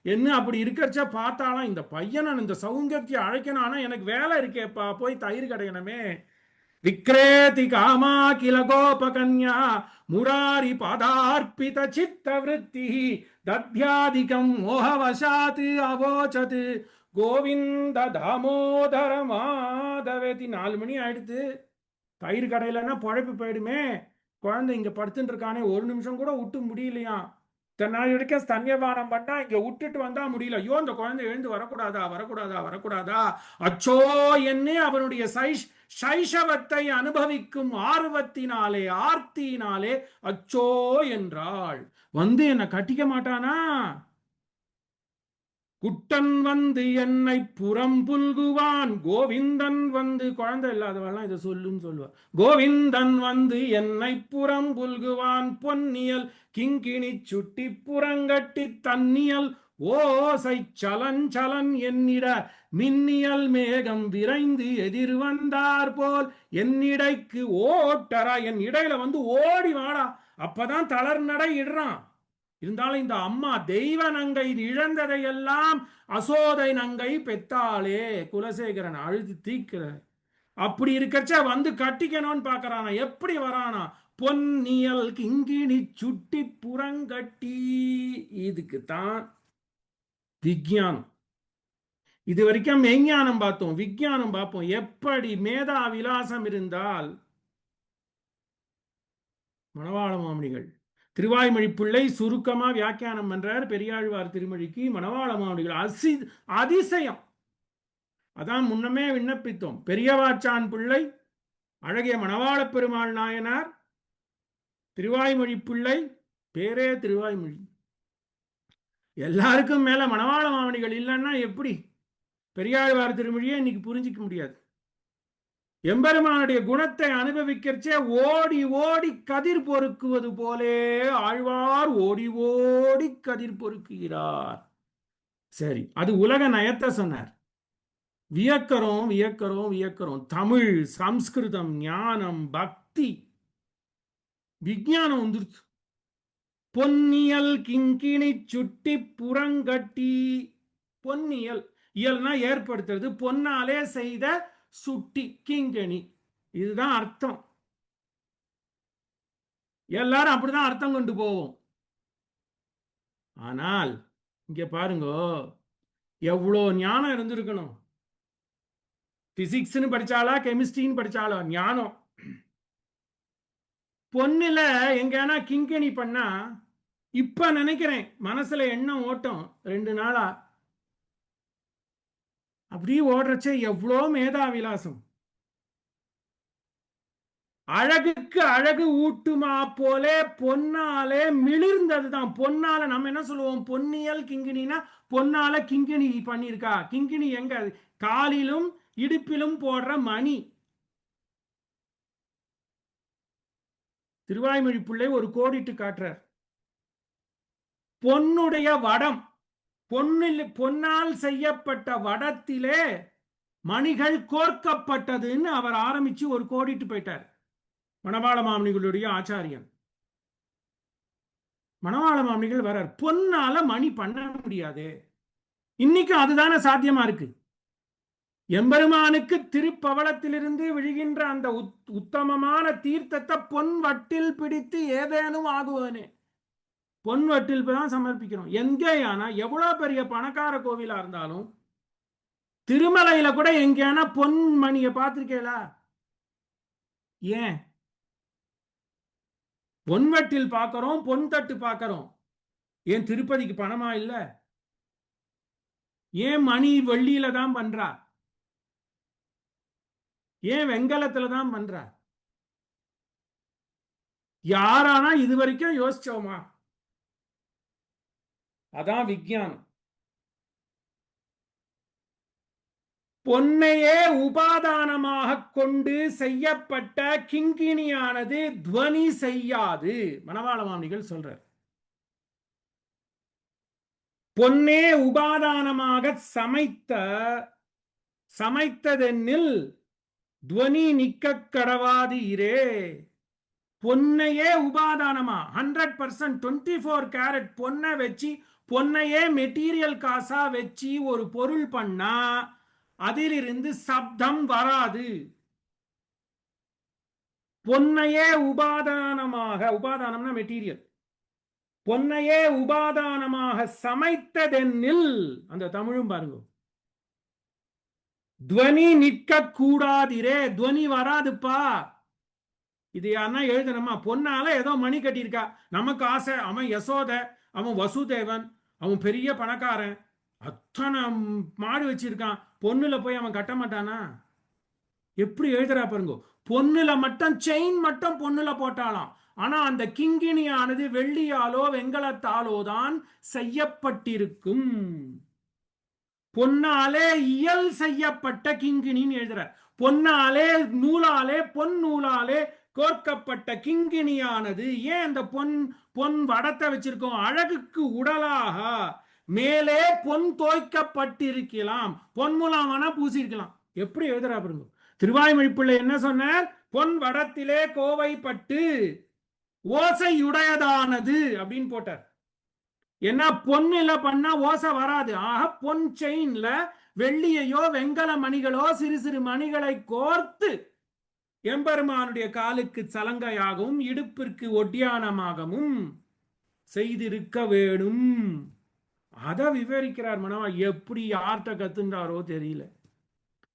என்ன அப்படி இருக்கிறச்ச பார்த்தாலும் இந்த பையனை, இந்த சௌந்தர்த்திய அழைக்கணும். ஆனா எனக்கு வேலை இருக்கேப்பா, போய் தயிர் கடையணுமே. விக்ரேதி காமா கில கோபகன்யா முராரி பதார்ப்பித சித்த விருத்தி தத்யாதிகம் மோகவசாத் அவோச்சத் கோவிந்த தாமோதர மாதவேதி. 4 மணி ஆயிடுத்து, தயிர் கடையிலன்னா பொழைப்பு போயிடுமே. குழந்தை இங்க படுத்துட்டு இருக்கானே, ஒரு நிமிஷம் கூட விட்டு முடியலையா. நாள் வரைக்கும் ஸ்தன்யபானம் பண்ணா, இங்க விட்டுட்டு வந்தா முடியல. ஐயோ, இந்த குழந்தை எழுந்து வரக்கூடாதா, வரக்கூடாதா, வரக்கூடாதா. அச்சோ, என்னே அவனுடைய சைஷவத்தை அனுபவிக்கும் ஆர்வத்தினாலே, ஆர்த்தியினாலே அச்சோ என்றாள். வந்து என்ன கட்டிக்க மாட்டானா? குட்டன் வந்து என்னை புறம் புல்குவான், கோவிந்தன் வந்து, குழந்தை இல்லாதவெல்லாம் இதை சொல்லுன்னு சொல்லுவார். கோவிந்தன் வந்து என்னை புறம் புல்குவான், பொன்னியல் கிங்கிணி சுட்டி புறங்கட்டி தன்னியல் ஓசை சலன் சலன் என்னிட மின்னியல் மேகம் விரைந்து எதிர் வந்தார் போல் என்னிடைக்கு ஓட்டரா. என் இடையில வந்து ஓடி வாடா. அப்பதான் தளர் நடை இடுறான். இருந்தாலும் இந்த அம்மா தெய்வ நங்கை இழந்ததையெல்லாம் அசோதை நங்கை பெத்தாளே. குலசேகரன் அழுது தீக்கிற. அப்படி இருக்கச்ச வந்து கட்டிக்கணும்னு பாக்குறானா. எப்படி வரானா? பொன்னியல் கிங்கிணி சுட்டி புறங்கட்டி. இதுக்கு தான் விஞ்ஞானம். இது வரைக்கும் மெய்ஞானம் பார்த்தோம், விஞ்ஞானம் பார்ப்போம். எப்படி மேதா விலாசம் இருந்தால். மணவாள மாமணிகள் திருவாய்மொழி பிள்ளை சுருக்கமா வியாக்கியானம் பண்றார் பெரியாழ்வார் திருமொழிக்கு. மணவாள மாமணிகள் அதிசயம். அதான் முன்னமே விண்ணப்பித்தோம். பெரியவாச்சான் பிள்ளை, அழகிய மணவாள பெருமாள் நாயனார், திருவாய்மொழி பிள்ளை, பேரே திருவாய்மொழி. எல்லாருக்கும் மேல மணவாள மாமணிகள் இல்லைன்னா எப்படி பெரியாழ்வார் திருமொழியை இன்னைக்கு புரிஞ்சிக்க முடியாது. எம்பெருமானுடைய குணத்தை அனுபவிக்கிறச்சே ஓடி ஓடி கதிர் பொறுக்குவது போலே ஆழ்வார் ஓடி ஓடி கதிர் பொறுக்குகிறார். சரி, அது உலக நயத்தை சொன்னார். வியக்கறோம் வியக்கறோம் வியக்கறோம். தமிழ், சம்ஸ்கிருதம், ஞானம், பக்தி, விஞ்ஞானம் வந்துருச்சு. பொன்னியல் கிங்கிணி சுட்டி புறங்கட்டி. பொன்னியல், இயல்னா ஏற்படுத்துறது, பொன்னாலே செய்த சுட்டி கிங்கணி, இதுதான் அர்த்தம். எல்லாரும் அப்படிதான் அர்த்தம் கொண்டு போவோம். ஆனால் இங்க பாருங்க, எவ்வளோ ஞானம் இருந்திருக்கணும். பிசிக்ஸ்னு படிச்சாலா, கெமிஸ்ட்ரின்னு படிச்சாலா, ஞானம். பொண்ணுல எங்கன்னா கிங்கணி பண்ணா, இப்ப நினைக்கிறேன் மனசுல எண்ணம் ஓட்டம் 2 நாளா அப்படியே ஓடுறச்சே எவ்வளோ மேதாவிலாசம். அழகுக்கு அழகு ஊட்டுமா போலே பொன்னாலே மிளிர்ந்ததுதான். பொன்னால நம்ம என்ன சொல்லுவோம்? பொன்னியல் கிங்கிணினா பொன்னால கிங்கிணி பண்ணிருக்கா. கிங்கிணி எங்க? காலிலும் இடுப்பிலும் போடுற மணி. திருவாய்மொழி பிள்ளை ஒரு கோடிட்டு காட்டுறார். பொன்னுடைய வடம், பொன்னால் செய்யப்பட்ட வடத்திலே மணிகள் கோர்க்கப்பட்டதுன்னு அவர் ஆரம்பிச்சு ஒரு கோடிட்டு போயிட்டார். மணவாள மாமணிகளுடைய ஆச்சாரியன் மணவாள மாமணிகள் வரார். பொன்னால மணி பண்ண முடியாது. இன்னைக்கு அதுதானே சாத்தியமா இருக்கு. எம்பெருமானுக்கு திருப்பவளத்திலிருந்து விழுகின்ற அந்த உத்தமமான தீர்த்தத்தை பொன் வட்டில் பிடித்து ஏதேனும் ஆகுவனே, பொன் வட்டில் தான் சமர்ப்பிக்கிறோம். எங்கேயானா எவ்வளவு பெரிய பணக்கார கோவிலா இருந்தாலும், திருமலையில கூட எங்கேயானா பொன் மணியை பார்த்திருக்கேளா? ஏன்? பொன்வட்டில் பார்க்கிறோம், பொன் தட்டு பார்க்கிறோம். ஏன் திருப்பதிக்கு பணமா இல்ல? ஏன் மணி வெள்ளியில தான் பண்றார்? ஏன் வெங்கலத்துல தான் பண்றார்? யாரானா இது வரைக்கும் யோசிச்சோமா? அதான் விஞ்ஞானம். பொன்னையே உபாதானமாக கொண்டு செய்யப்பட்ட கிங்கிணியானது துவனி செய்யாது. மணவாள மாமுனிகள் சொல்றார். பொன்னே உபாதானமாக சமைத்ததென்னில் துவனி நிக்க கடவாது இரே. பொன்னையே உபாதானமா 100% 24 கேரட் பொன்னை வச்சு, பொன்னையே மெட்டீரியல் காசா வச்சு ஒரு பொருள் பண்ணா அதிலிருந்து சப்தம் வராது. பொன்னையே உபாதானமாக, உபாதானம்னா மெட்டீரியல், பொன்னையே உபாதானமாக சமைத்ததென்னில், அந்த தமிழும் பாருங்க, துவனி நிற்க கூடாதிரே, துவனி வராதுப்பா. இது யாருன்னா எழுதணுமா? பொன்னால ஏதோ மணி கட்டியிருக்கா, நமக்கு ஆசை, அவன் யசோத, அவன் வசுதேவன், அவன் பெரிய பணக்காரன், அத்தனை மாடு வச்சிருக்கான், பொண்ணுல போய் அவன் கட்ட மாட்டானா? எப்படி எழுதுறா பாருங்க. பொண்ணுல மட்டும் செயின் மட்டும் பொண்ணுல போட்டாலாம். ஆனா அந்த கிங்கிணியானது வெள்ளியாலோ வெங்கலத்தாலோ தான் செய்யப்பட்டிருக்கும். பொன்னாலே இயல் செய்யப்பட்ட கிங்கிணின்னு எழுதுறார். பொன்னாலே நூலாலே பொன் நூலாலே கோர்க்கப்பட்ட கிங்கிணியானது. ஏன் அந்த பொன் வடத்தை வச்சிருக்கோம்? அழகுக்கு உடலாக மேலே பொன் தோய்க்கப்பட்டிருக்கலாம், பொன்முலாமான பூசிருக்கலாம். எப்படி எழுதுறா பாருங்க. திருவாய்மொழிப்பிள்ளை என்ன சொன்னார்? பொன் வடத்திலே கோவைப்பட்டு ஓசையுடையதானது அப்படின்னு போட்டார். ஏன்னா பொன்னில பண்ணா ஓசை வராது. ஆக பொன் செயின்ல வெள்ளியையோ வெங்கல மணிகளோ சிறு சிறு மணிகளை கோர்த்து எம்பெருமானுடைய காலுக்கு சலங்கையாகவும் இடுப்பிற்கு ஒட்டியானமாகவும் செய்திருக்க வேணும். அதை விவரிக்கிறார் மனவா. எப்படி யார்கிட்ட கத்துன்றாரோ தெரியல.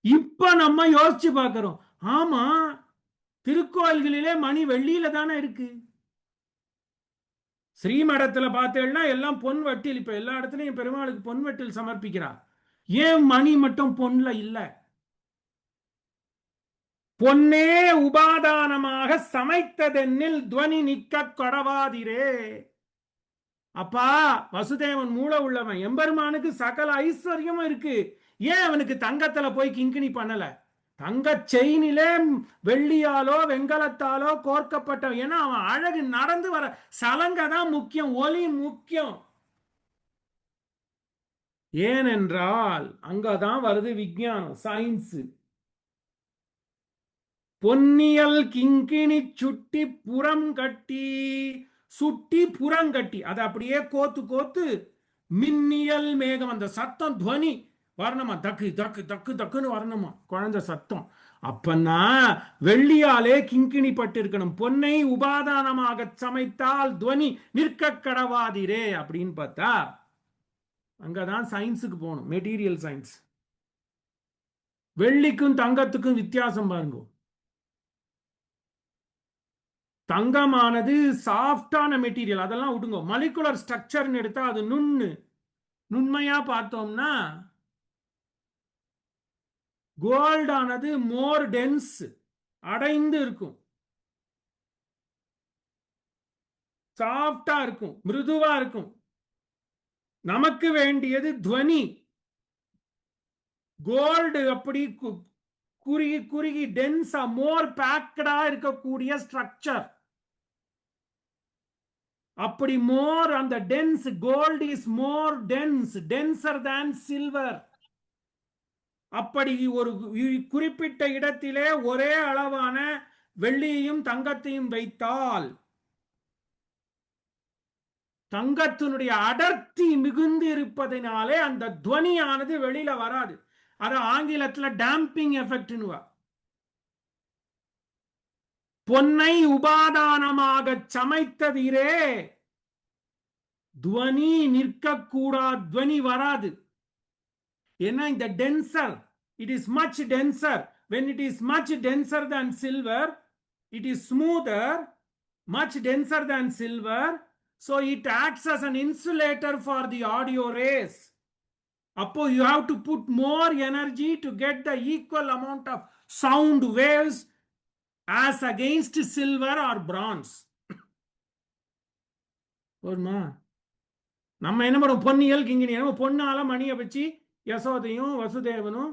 இப்ப நம்ம யோசிச்சு பார்க்கிறோம். ஆமா, திருக்கோயில்களிலே மணி வெள்ளியில தானே இருக்கு. ஸ்ரீமடத்துல பார்த்தேன்னா எல்லாம் பொன் வட்டில். இப்ப எல்லா இடத்துலயும் பெருமாளுக்கு பொன் வட்டில் சமர்ப்பிக்கிறார். ஏன் மணி மட்டும் பொன்ல இல்ல? பொன்னே உபாதானமாக சமைத்ததென்னில் துவனி நிக்க கொடவாதிரே. அப்பா, வசுதேவன் மூளை உள்ளவன், எம்பெருமானுக்கு சகல ஐஸ்வர்யமும் இருக்கு. ஏன் அவனுக்கு தங்கத்துல போய் கிங்கிணி பண்ணல? தங்க செயினிலே வெள்ளியாலோ வெங்கலத்தாலோ கோர்க்கப்பட்ட, ஏன்னா அவன் அழகு நடந்து வர சலங்கை தான் முக்கியம், ஒலி முக்கியம். ஏனென்றால் அங்கதான் வருது விஞ்ஞானம், சயின்ஸ். பொன்னியல் கிங்கிணி சுட்டி புறம் கட்டி, சுட்டி புறங்கட்டி, அதை அப்படியே கோத்து கோத்து மின்னியல் மேகம், அந்த சத்தம் துவனி வரணுமா, தக்கு தக்கு தக்கு தக்குன்னு வரணுமா குழந்தை சத்தம். அப்பன்னா வெள்ளியாலே கிங்கிணி பட்டு இருக்கணும். பொன்னை உபாதானமாக சமைத்தால் துவனி நிற்க கடவாதிரே அப்படின்னு பார்த்தா அங்கதான் சயின்ஸுக்கு போகணும், மெட்டீரியல் சயின்ஸ். வெள்ளிக்கும் தங்கத்துக்கும் வித்தியாசம் பாருங்க. தங்கமானது சாஃப்டான மெட்டீரியல், அதெல்லாம் விடுங்க. மாலிகுலர் ஸ்ட்ரக்சர்னு எடுத்தா அது நுண்மையா பார்த்தோம்னா கோல்டானது மோர் டென்ஸ், அடைந்து இருக்கும், சாஃப்டா இருக்கும், மிருதுவா இருக்கும். நமக்கு வேண்டியது துவனி. கோல்டு அப்படி குறுகி குறுகி டென்ஸா மோர் பேக்கடா இருக்கக்கூடிய ஸ்ட்ரக்சர். அப்படி மோர் அந்த dense, gold is more dense, denser than silver. அப்படி ஒரு குறிப்பிட்ட இடத்திலே ஒரே அளவான வெள்ளியையும் தங்கத்தையும் வைத்தால் தங்கத்தினுடைய அடர்த்தி மிகுந்து இருப்பதனாலே அந்த துவனியானது வெளியில வராது. அது ஆங்கிலத்துல டேம்பிங் எஃபெக்ட். பொன்னை உபாதானமாக சமைத்ததிரே துவனி நிற்க கூடாது, துவனி வராது. ஏன்னா இந்த tensor, it is much denser. When it is much denser than silver, it is smoother, much denser than silver, so it acts as an insulator for the audio rays. அப்போ you have to put more energy to get the equal amount of sound waves as against silver or bronze. போதுமா? நம்ம என்ன பண்ணுவோம்? பொன்னியல் கிங்கினி பொன்னால மணியை வச்சு யசோதையும் வசுதேவனும்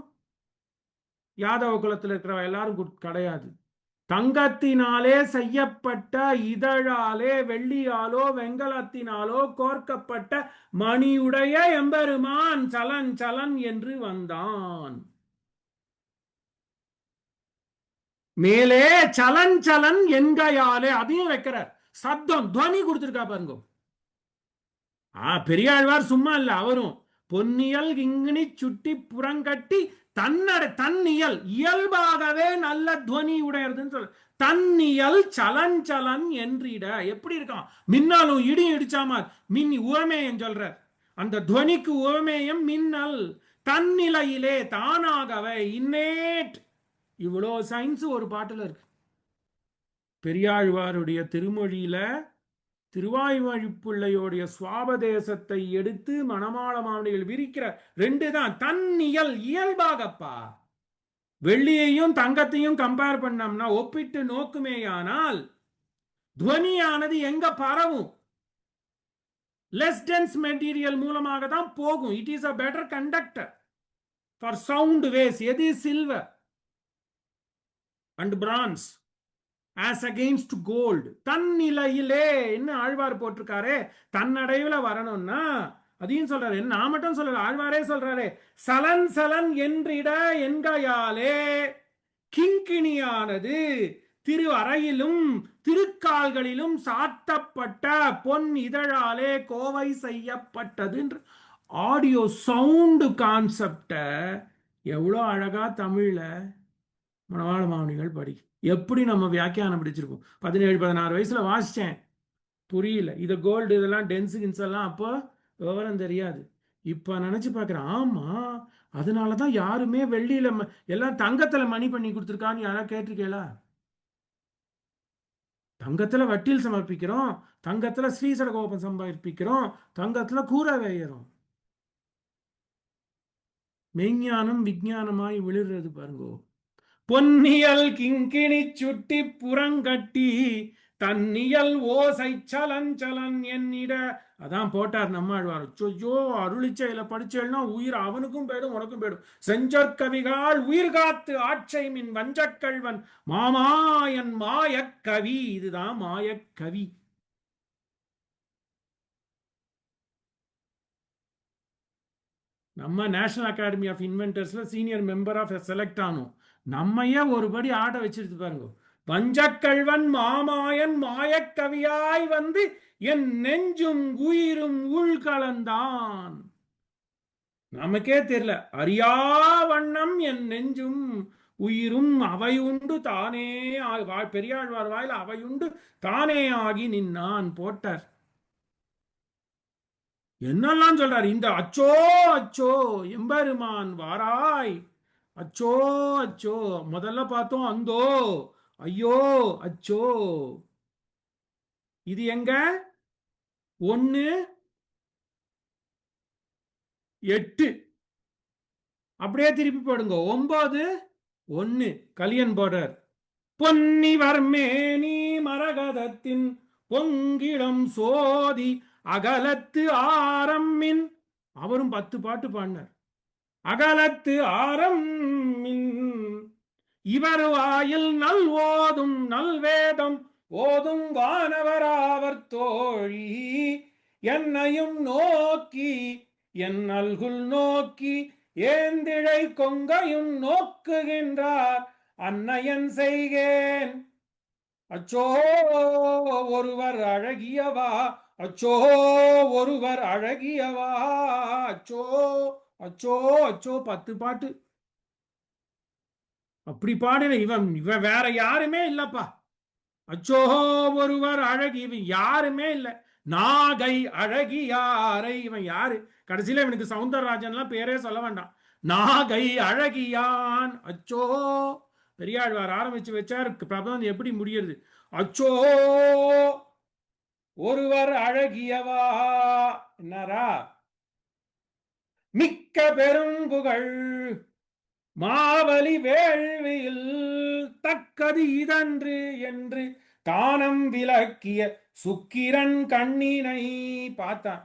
யாதவ குலத்தில் இருக்கிற எல்லாரும் கிடையாது. தங்கத்தினாலே செய்யப்பட்ட இதழாலே வெள்ளியாலோ வெங்கலத்தினாலோ கோர்க்கப்பட்ட மணியுடைய எம்பெருமான் சலன் சலன் என்று வந்தான். மேலே சலன் சலன் என்கையாலே அதையும் வைக்கிறார். சப்தம் துவனி கொடுத்திருக்கா பாருங்க. பெரியாழ்வார் சும்மா இல்ல, அவரும் பொன்னியல் கிங்கினி சுட்டி புறங்கட்டி தன்னியல் இயல்பாகவே நல்ல துவனி உடையதுன்னு சொல்ல. தன்னியல் சலன் சலன் என்றிட எப்படி இருக்கான்? மின்னாலும் இடி இடிச்சாமா மின் உவமேயம் சொல்றார். அந்த துவனிக்கு உவமேயம் மின்னல். தன்னிலையிலே தானாகவே இன்னேட். இவ்வளோ சயின்ஸ் ஒரு பாட்டுல இருக்கு. பெரியாழ்வாருடைய திருமொழியில திருவாய்மொழிப்பிள்ளையோடைய சுவாபதேசத்தை எடுத்து மணமாள மாமணிகள் விரிக்கிற ரெண்டு தான். தன்னியல் இயல்பாகப்பா. வெள்ளியையும் தங்கத்தையும் கம்பேர் பண்ணோம்னா ஒப்பிட்டு நோக்குமேயானால் துவனியானது எங்க பரவும்? லெஸ் டென்ஸ் மெட்டீரியல் மூலமாக தான் போகும். It is a better conductor for sound waves. எது? Silver and bronze as against gold. தன்னிலையிலே என்ன ஆழ்வார் போட்டிருக்காரே, தன்னடைவுல வரணும்னா அதையும் சொல்றாரு. நான் மட்டும் சொல்றாரு, ஆழ்வாரே சொல்றாரு. சலன் சலன் என்றிட என்கையாலே கிங்கிணியானது திரு அறையிலும் திருக்கால்களிலும் சாத்தப்பட்ட பொன் இதழாலே கோவை செய்யப்பட்டது. ஆடியோ சவுண்ட் கான்செப்ட எவ்வளோ அழகா தமிழ்ல மணவாள மாமுனிகள் படி. எப்படி நம்ம வியாக்கியானம் பிடிச்சிருக்கோம்? 17-16 வயசுல வாசிச்சேன், புரியல. இது கோல்டு இதெல்லாம் டென்ஸ் கின்ஸ் எல்லாம் அப்போ விவரம் தெரியாது. இப்ப நினைச்சு பார்க்கிறேன், ஆமா அதனாலதான் யாருமே வெள்ளியில எல்லாம் தங்கத்துல மணி பண்ணி கொடுத்துருக்கான்னு யாரா கேட்டிருக்கேளா? தங்கத்துல வட்டில் சமர்ப்பிக்கிறோம், தங்கத்துல ஸ்ரீசடகோபம் சமர்ப்பிக்கிறோம், தங்கத்துல கூரை வேயறோம். மெய்ஞானம் விஞ்ஞானமாய் விழுறது பாருங்கோ. பொன்னியல் கிங்கிணி சுட்டி புறங்கட்டி தன்னியல் ஓசை சலன் சலன் என்னிட. அதான் போட்டார் நம்மாழ்வார். சொய்யோ அருளிச்சையில படிச்சேன்னா உயிர் அவனுக்கும் போயிடும் உனக்கும் போயிடும். செஞ்சற்கவிகால் உயிர் காத்து ஆட்சை மின் வஞ்சக்கல்வன் மாமாயன் மாயக்கவி. இதுதான் மாயக்கவி. நம்ம நேஷனல் அகாடமி ஆஃப் இன்வென்டர்ஸ்ல சீனியர் மெம்பர் ஆஃப் செலக்ட் ஆனோம். நம்மையே ஒருபடி ஆட வச்சிருக்கு பாருங்க. வஞ்சக்கல்வன் மாமாயன் மாயக்கவியாய் வந்து என் நெஞ்சும் உயிரும் உள்கலந்தான். நமக்கே தெரியல, அறியா வண்ணம் என் நெஞ்சும் உயிரும் அவையுண்டு தானே. பெரியாழ்வார் வாயில் அவையுண்டு தானே ஆகி நின்னான் போட்டார். என்னெல்லாம் சொல்றாரு? இந்த அச்சோ அச்சோ எம்பெருமான் வாராய், அச்சோ அச்சோ. முதல்ல பார்த்தோம் அந்தோ, ஐயோ அச்சோ. இது எங்க? 1:8 அப்படியே திருப்பி போடுங்க. 9:1 கலியன் போடுறார். பொன்னிவர் மேனி மரகதத்தின் பொங்கிடம் சோதி அகலத்து ஆரம்மின். அவரும் 10 பாட்டு பாடினார். அகலத்து ஆரம் இவர் வாயில் நல் ஓதும் நல்வேதம் ஓதும் வானவராவர் தோழி என்னையும் நோக்கி என் அல்குல் நோக்கி ஏந்திழை கொங்கையும் நோக்குகின்றார் அன்னையன் செய்கேன். அச்சோ ஒருவர் அழகியவா, அச்சோ ஒருவர் அழகியவா, அச்சோ அச்சோ அச்சோ. 10 பாட்டு அப்படி பாடின இவன் வேற யாருமே இல்லப்பா. அச்சோ ஒருவர் அழகி, இவன் யாருமே இல்ல. நாகை அழகியாரை, இவன் யாரு? கடைசியில இவனுக்கு சவுந்தரராஜன்லாம் பேரே சொல்ல வேண்டாம். நாகை அழகியான். அச்சோ. பெரியாழ்வார் ஆரம்பிச்சு வச்சார், பிரபந்தம் எப்படி முடியுது? அச்சோ ஒருவர் அழகியவா. என்னரா? மிக்க மிக்க பெரும்புகழ் மாவலி வேள்வியில் தக்கது இதன்று என்று தானம் விளக்கிய சுக்கிரன் கண்ணினை பார்த்தான்.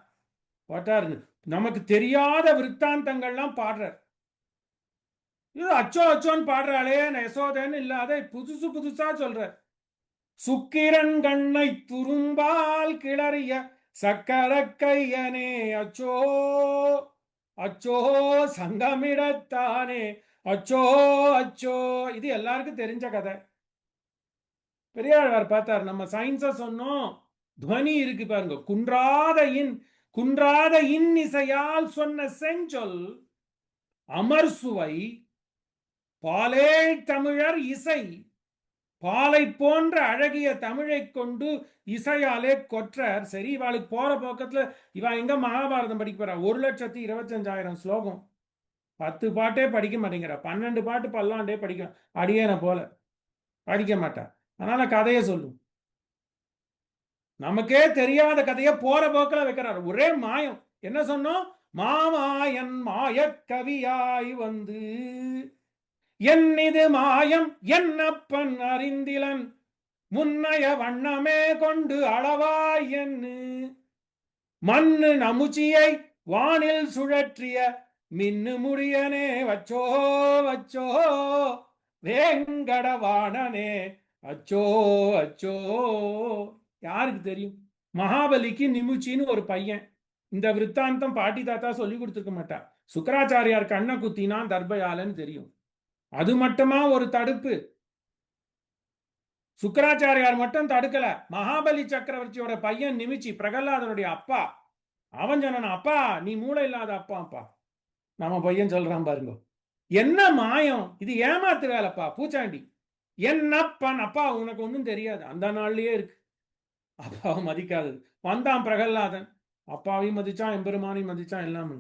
பாட்டாருங்க, நமக்கு தெரியாத விற்த்தாந்தங்கள்லாம் பாடுறார். இது அச்சோ அச்சோன்னு பாடுறாளே யசோதன்னு இல்லாத புதுசு புதுசா சொல்ற. சுக்கிரன் கண்ணை துரும்பால் கிளறிய சக்கர கையனே அச்சோ அச்சோ சங்கமிடத்தானே அச்சோ அச்சோ. இது எல்லாருக்கும் தெரிஞ்ச கதை. பெரியாழ்வார் பார்த்தார், நம்ம சயின்ஸ சொன்னோம், துவனி இருக்கு பாருங்க, குன்றாத இன் இசையால் சொன்ன செஞ்சொல் அமர் சுவை பாலே தமிழர் இசை பாலை போன்ற அழகிய தமிழை கொண்டு இசையாலே கொற்றார். சரி, இவாளுக்கு போற போக்கத்துல இவ எங்க மகாபாரதம் படிக்க போறா? 1,25,000 ஸ்லோகம், 10 பாட்டே படிக்க மாட்டேங்கிறா, 12 பாட்டு பல்லாண்டே படிக்க அடியேன போல படிக்க மாட்டா. அதனால கதையை சொல்லும், நமக்கே தெரியாத கதையை போற போக்கில் வைக்கிறார். ஒரே மாயம். என்ன சொன்னோம்? மாமாயன் மாய கவியாய் வந்து என்னிது மாயம் என்னப்பன் அறிந்திலன் முன்னைய வண்ணமே கொண்டு அளவாய் என்று மண்ணு நமுச்சியை வானில் சுழற்றிய மின்னு முடியனே வச்சோ வச்சோ வேங்கடவாணனே அச்சோ அச்சோ. யாருக்கு தெரியும்? மகாபலிக்கு நிமுச்சின்னு ஒரு பையன். இந்த விற்த்தாந்தம் பாட்டி தாத்தா சொல்லி கொடுத்துருக்க மாட்டா. சுக்கராச்சாரியார் கண்ணை குத்தினா தர்பயாலன்னு தெரியும். அது மட்டுமா ஒரு தடுப்பு? சுக்கராச்சாரியார் மட்டும் தடுக்கல, மகாபலி சக்கரவர்த்தியோட பையன் நிமிச்சி, பிரகலாதனுடைய அப்பா, அவன் சொன்னான், அப்பா நீ மூளை இல்லாத அப்பா. அப்பா நம்ம பையன் சொல்றான் பாருங்க, என்ன மாயம் இது, ஏமாத்து வேலைப்பா பூச்சாண்டி. என்னப்பன் அப்பா உனக்கு ஒன்றும் தெரியாது. அந்த நாள்லயே இருக்கு அப்பாவை மதிக்காதது. வந்தான் பிரகலாதன், அப்பாவையும் மதிச்சான், எம்பெருமானையும் மதிச்சான், எல்லாம்.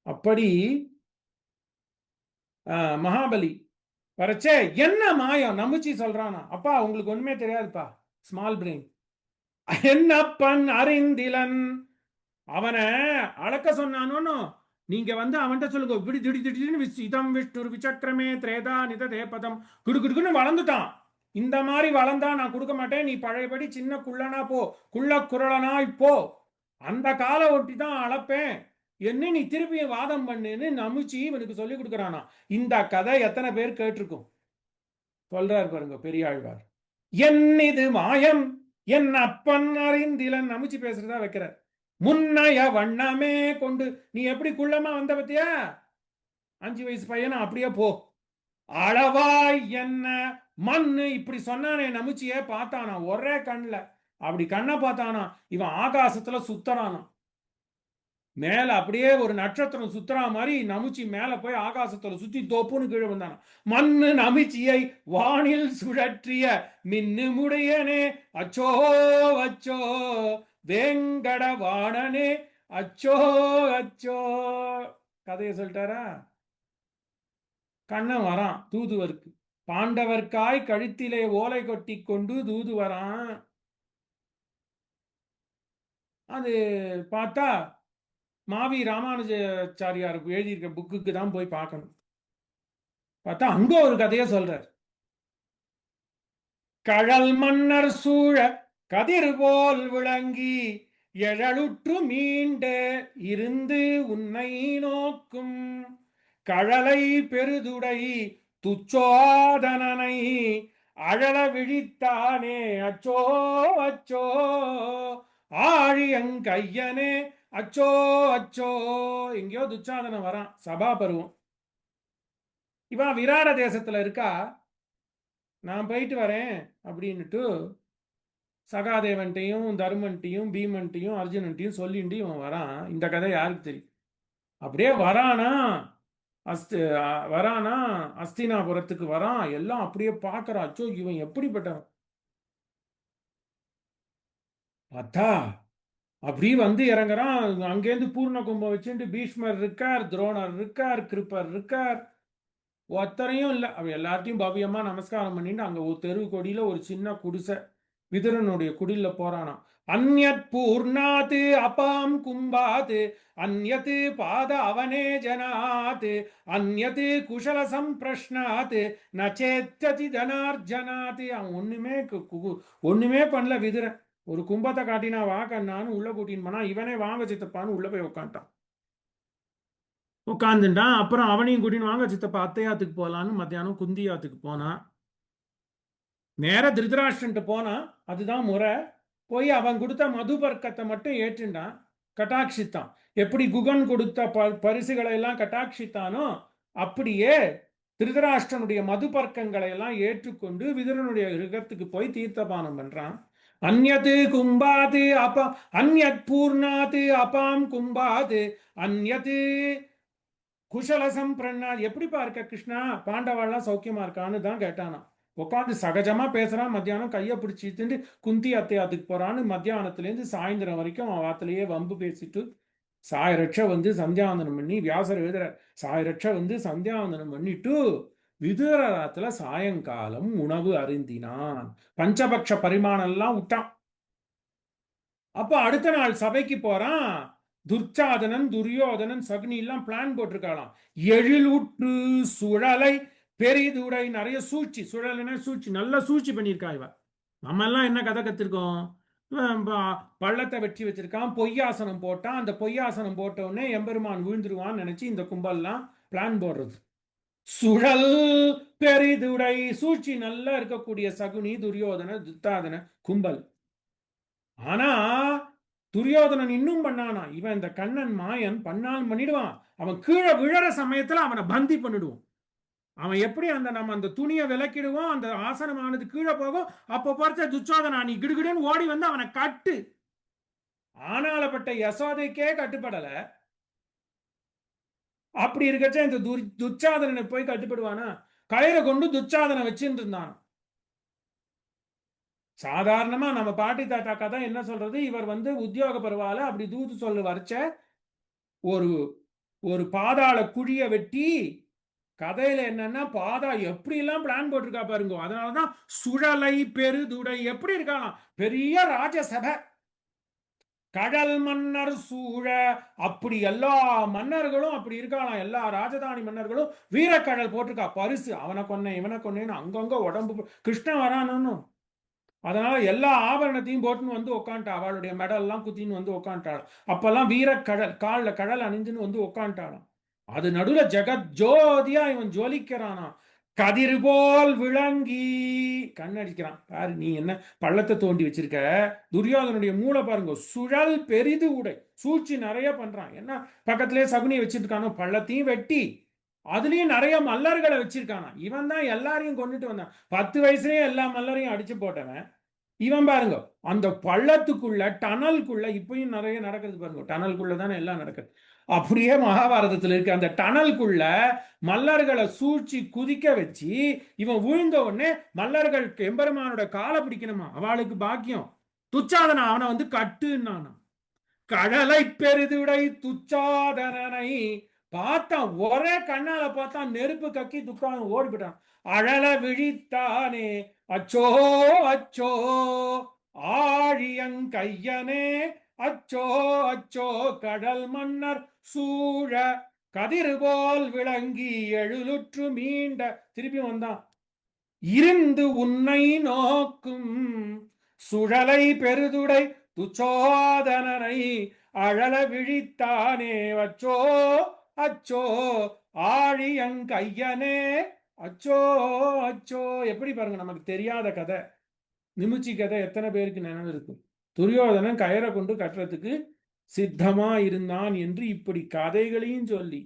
அப்படி மகாபலி வரச்சே என்ன மாயம் நம்பிச்சு சொல்றானா, அப்பா உங்களுக்கு ஒண்ணுமே தெரியாதுப்பா, ஸ்மால் பிரெயின். என்னப்பன் அறிந்திலன், அவனை அளக்க சொன்னானோ, நீங்க வந்து அவன்கிட்ட சொல்லுங்க, இப்படி திடீர் திடீர்னு இதம் விஷ்ணு விசக்கிரமே திரேதா நித தேபதம் குடுக்குன்னு வளர்ந்துட்டான். இந்த மாதிரி வளர்ந்தா நான் கொடுக்க மாட்டேன், நீ பழையபடி சின்ன குள்ளனா போ, குள்ள குரலனா இப்போ அந்த காலை ஒட்டி தான் அளப்பேன் என்ன, நீ திருப்பி வாதம் பண்ணுன்னு நமுச்சி இவனுக்கு சொல்லி கொடுக்குறானா. இந்த கதை எத்தனை பேர் கேட்டிருக்கும்? சொல்றார் பாருங்க பெரியாழ்வார், என் இது மாயம் என் அப்பன் அறிந்திலன் நமுச்சி பேசுறதா வைக்கிறார். முன்னைய வண்ணமே கொண்டு, நீ எப்படி குள்ளமா வந்த பத்தியா, 5 வயசு பையனா அப்படியே போ, அளவாய் என்ன மண்ணு இப்படி சொன்னானே நமுச்சியே பார்த்தானா ஒரே கண்ணுல, அப்படி கண்ணை பார்த்தானா இவன் ஆகாசத்துல சுத்தறானா, மேல அப்படியே ஒரு நட்சத்திரம் சுத்துறா மாதிரி நமுச்சி மேல போய் ஆகாசத்துல சுத்தி தோப்புன்னு கீழே வந்தானா. மண்ணு நமிச்சியை வானில் சுழற்றிய மின்னு முடையனே அச்சோ அச்சோ வேங்கடவாணனே அச்சோ அச்சோ. கதையை சொல்லிட்டாரா? கண்ணன் வரான் தூதுவருக்கு, பாண்டவர்க்காய் கழுத்திலே ஓலை கொட்டி கொண்டு தூது வரான். அது பார்த்தா மாவி ராமானுஜாச்சாரியார் எழுதியிருக்க புக்குக்கு தான் போய் பார்க்கணும். பார்த்தா அங்க ஒரு கதையை சொல்றார். கழல் மன்னர் சூழ கதிர் போல் விளங்கி எழலுற்று மீண்டு இருந்து உன்னை நோக்கும் கழலை பெருதுடை துச்சோதனனை அழல விழித்தானே அச்சோ அச்சோ ஆழியங்கையனே அச்சோ அச்சோ. எங்கேயோ துச்சாதனம் வரான், சபா பருவம். இவன் விராட தேசத்துல இருக்கா, நான் போயிட்டு வரேன் அப்படின்னுட்டு சகாதேவன்ட்டையும் தருமன்ட்டையும் பீமன்ட்டையும் அர்ஜுனன்ட்டையும் சொல்லிட்டு இவன் வரான். இந்த கதை யாருக்கு தெரியும்? அப்படியே வரானா அஸ்தினாபுரத்துக்கு வரான். எல்லாம் அப்படியே பார்க்கறான், அச்சோ இவன் எப்படிப்பட்டவன் பார்த்தா அப்படி வந்து இறங்குறான். அங்கேருந்து பூர்ண கும்பம் வச்சுட்டு பீஷ்மர் இருக்கார், துரோணர் இருக்கார், கிருப்பர் இருக்கார், ஒத்தரையும் இல்லை. அவ எல்லாத்தையும் பவ்யமா நமஸ்காரம் பண்ணிட்டு அங்க ஒரு தெரு கொடியில ஒரு சின்ன குடிசை விதுரனுடைய குடியில போறானா. அந்யத் பூர்ணாத் அபாம் கும்பாத் அந்யத் பாத அவனே ஜனாத் அந்யத் குஷல சம்பிரஷ்னாத் நச்சேத்ததி தனார்ஜனாத். அவன் ஒண்ணுமே பண்ணல விதுரன். ஒரு கும்பத்தை காட்டினா வா கண்ணான்னு உள்ள கூட்டின்னு போனா இவனே வாங்க சித்தப்பான்னு உள்ள போய் உட்காந்துட்டான். உட்காந்துட்டான். அப்புறம் அவனையும் கூட்டின்னு வாங்க சித்தப்பா அத்தையாத்துக்கு போலான்னு மத்தியானம் குந்தியாத்துக்கு போனான். நேர திருதராஷ்டிரன்ட்டு போனா. அதுதான் முறை. போய் அவன் கொடுத்த மதுபர்க்கத்தை மட்டும் ஏற்றுண்டான், கட்டாட்சித்தான். எப்படி குகன் கொடுத்த பரிசுகளை எல்லாம் கட்டாட்சித்தானோ அப்படியே திருதராஷ்டிரனுடைய மதுபர்க்கங்களை எல்லாம் ஏற்றுக்கொண்டு விதுரனுடைய கிரகத்துக்கு போய் தீர்த்தபானம் பண்றான். அந்யத் கும்பாத் அப்ப அந்யத் பூர்ணாத் அபாம் கும்பாத் அந்யத் குஷலசம் பிரண்ணா. எப்படிப்பா இருக்க கிருஷ்ணா, பாண்டவாள்லாம் சௌக்கியமா இருக்கான்னு தான் கேட்டானா. உட்காந்து சகஜமா பேசுறான். மத்தியானம் கையை பிடிச்சிட்டு குந்தி அத்தையாத்துக்கு போறான்னு மத்தியானத்துலேருந்து சாயந்தரம் வரைக்கும் அவன் வாத்திலேயே வம்பு பேசிட்டு சாயரட்ச வந்து சந்தியாவந்தனம் பண்ணி வியாசர் எழுதுற சாயரட்ச வந்து சந்தியாவந்தனம் பண்ணிட்டு விதுரராத்துல சாயங்காலம் உணவு அருந்தினான். பஞ்சபக்ஷ பரிமாணம் எல்லாம் விட்டான். அப்ப அடுத்த நாள் சபைக்கு போறான். துர்ச்சாதனன் துரியோதனன் சகுனி எல்லாம் பிளான் போட்டிருக்காளாம். எழிலுற்று சுழலை பெரிதுடை. நிறைய சூழ்ச்சி, சுழலைனா சூழ்ச்சி, நல்ல சூழ்ச்சி பண்ணியிருக்கா இவ. நம்ம எல்லாம் என்ன கதை கத்திருக்கோம்? பள்ளத்தை வெட்டி வச்சிருக்கான், பொய்யாசனம் போட்டான். அந்த பொய்யாசனம் போட்ட உடனே எம்பெருமான் விழுந்துருவான்னு நினைச்சு இந்த கும்பல்லாம் பிளான் போடுறது. சுழல் பெரிதுடை சூழ்ச்சி நல்லா இருக்கக்கூடிய சகுனி துரியோதன துத்தாதன கும்பல். ஆனா துரியோதனன் இன்னும் பண்ணானா, இவன் இந்த கண்ணன் மாயன் பண்ணாலும் பண்ணிடுவான். அவன் கீழே விழற சமயத்துல அவனை பந்தி பண்ணிடுவான். அவன் எப்படி நம்ம அந்த துணியை விலக்கிடுவோம், அந்த ஆசனமானது கீழே போகும். அப்ப பார்த்த துச்சாதனா நீ கிடுகிடுன்னு ஓடி வந்து அவனை கட்டு. ஆனாலப்பட்ட யசோதைக்கே கட்டுப்படல. அப்படி இருக்கச்ச இந்த துச்சாதனனை போய் கட்டுப்படுவானா? கயிறை கொண்டு துச்சாதனை வச்சுட்டு இருந்தான். சாதாரணமா நம்ம பாட்டி தாத்தா கதை என்ன சொல்றது, இவர் வந்து உத்தியோக பருவால அப்படி தூது சொல்ல வரைச்ச ஒரு ஒரு பாதாள குழிய வெட்டி கதையில என்னன்னா பாதா எப்படி எல்லாம் பிளான் போட்டிருக்கா பாருங்க. அதனாலதான் சுழலை பெருதுடை எப்படி இருக்கலாம், பெரிய ராஜசபை, கடல் மன்னர் சூழ. அப்படி எல்லா மன்னர்களும் அப்படி இருக்கலாம். எல்லா ராஜதானி மன்னர்களும் வீரக்கடல் போட்டிருக்கா பரிசு. அவனை கொன்ன இவனை கொன்னேன்னு அங்கங்க உடம்பு. கிருஷ்ணன் வரானு அதனால எல்லா ஆபரணத்தையும் போட்டுன்னு வந்து உட்காந்துட்டா. அவளுடைய மெடல் எல்லாம் குத்தின்னு வந்து உட்காந்துட்டாள். அப்பெல்லாம் வீரக்கடல் காலில் கடல் அணிஞ்சுன்னு வந்து உட்காந்துட்டாளாம். அது நடுவுல ஜெகத் ஜோதியா இவன் ஜோலிக்கிறானா. கதிர் போல் விளங்கி கண்ணடிக்கிறான். பாரு நீ என்ன பள்ளத்தை தோண்டி வச்சிருக்க. துரியோதனுடைய மூளை பாருங்க, சுழல் பெரிது உடை, சூழ்ச்சி நிறைய பண்றான். என்ன பக்கத்திலே சகுனியை வச்சிருக்கானோ, பள்ளத்தையும் வெட்டி அதுலயும் நிறைய மல்லர்களை வச்சிருக்கானா. இவன் தான் எல்லாரையும் கொண்டுட்டு வந்தான். 10 வயசுலயே எல்லா மல்லரையும் அடிச்சு போட்டவன் இவன் பாருங்க. அந்த பள்ளத்துக்குள்ள டனலுக்குள்ள இப்பயும் நிறைய நடக்கிறது பாருங்க. டனலுக்குள்ள தானே எல்லாம் நடக்குது. அப்படியே மகாபாரதத்தில் இருக்கு. அந்த டனலுக்குள்ள மல்லர்களை சூழ்ச்சி குதிக்க வச்சு இவன் விழுந்த உடனே மல்லர்கள் எம்பெருமானோட காலை பிடிக்கணுமா, அவளுக்கு பாக்கியம். துச்சாதன அவனை வந்து கட்டுன்னானா. கடலை பெரிதுடை துச்சாதனனை பார்த்தான். ஒரே கண்ணால பார்த்தான், நெருப்பு கக்கி துக்கான ஓடிவிட்டான். அழல விழித்தானே அச்சோ அச்சோ ஆழியங்கையனே அச்சோ அச்சோ கடல் மன்னர் சூழ கதிர் போல் விளங்கி எழிலுற்று மீண்ட. திருப்பி வந்தான். இருந்து உன்னை நோக்கும் சுழலை பெருதுடை துச்சோதனனை அழல விழித்தானே அச்சோ அச்சோ ஆழியங்கையனே அச்சோ அச்சோ. எப்படி பாருங்க, நமக்கு தெரியாத கதை நிமிச்சி கதை எத்தனை பேருக்கு நினைவு இருக்கும். துரியோதனன் கயிறை கொண்டு கட்டுறதுக்கு சித்தமா இருந்தான் என்று இப்படி கதைகளையும் சொல்லி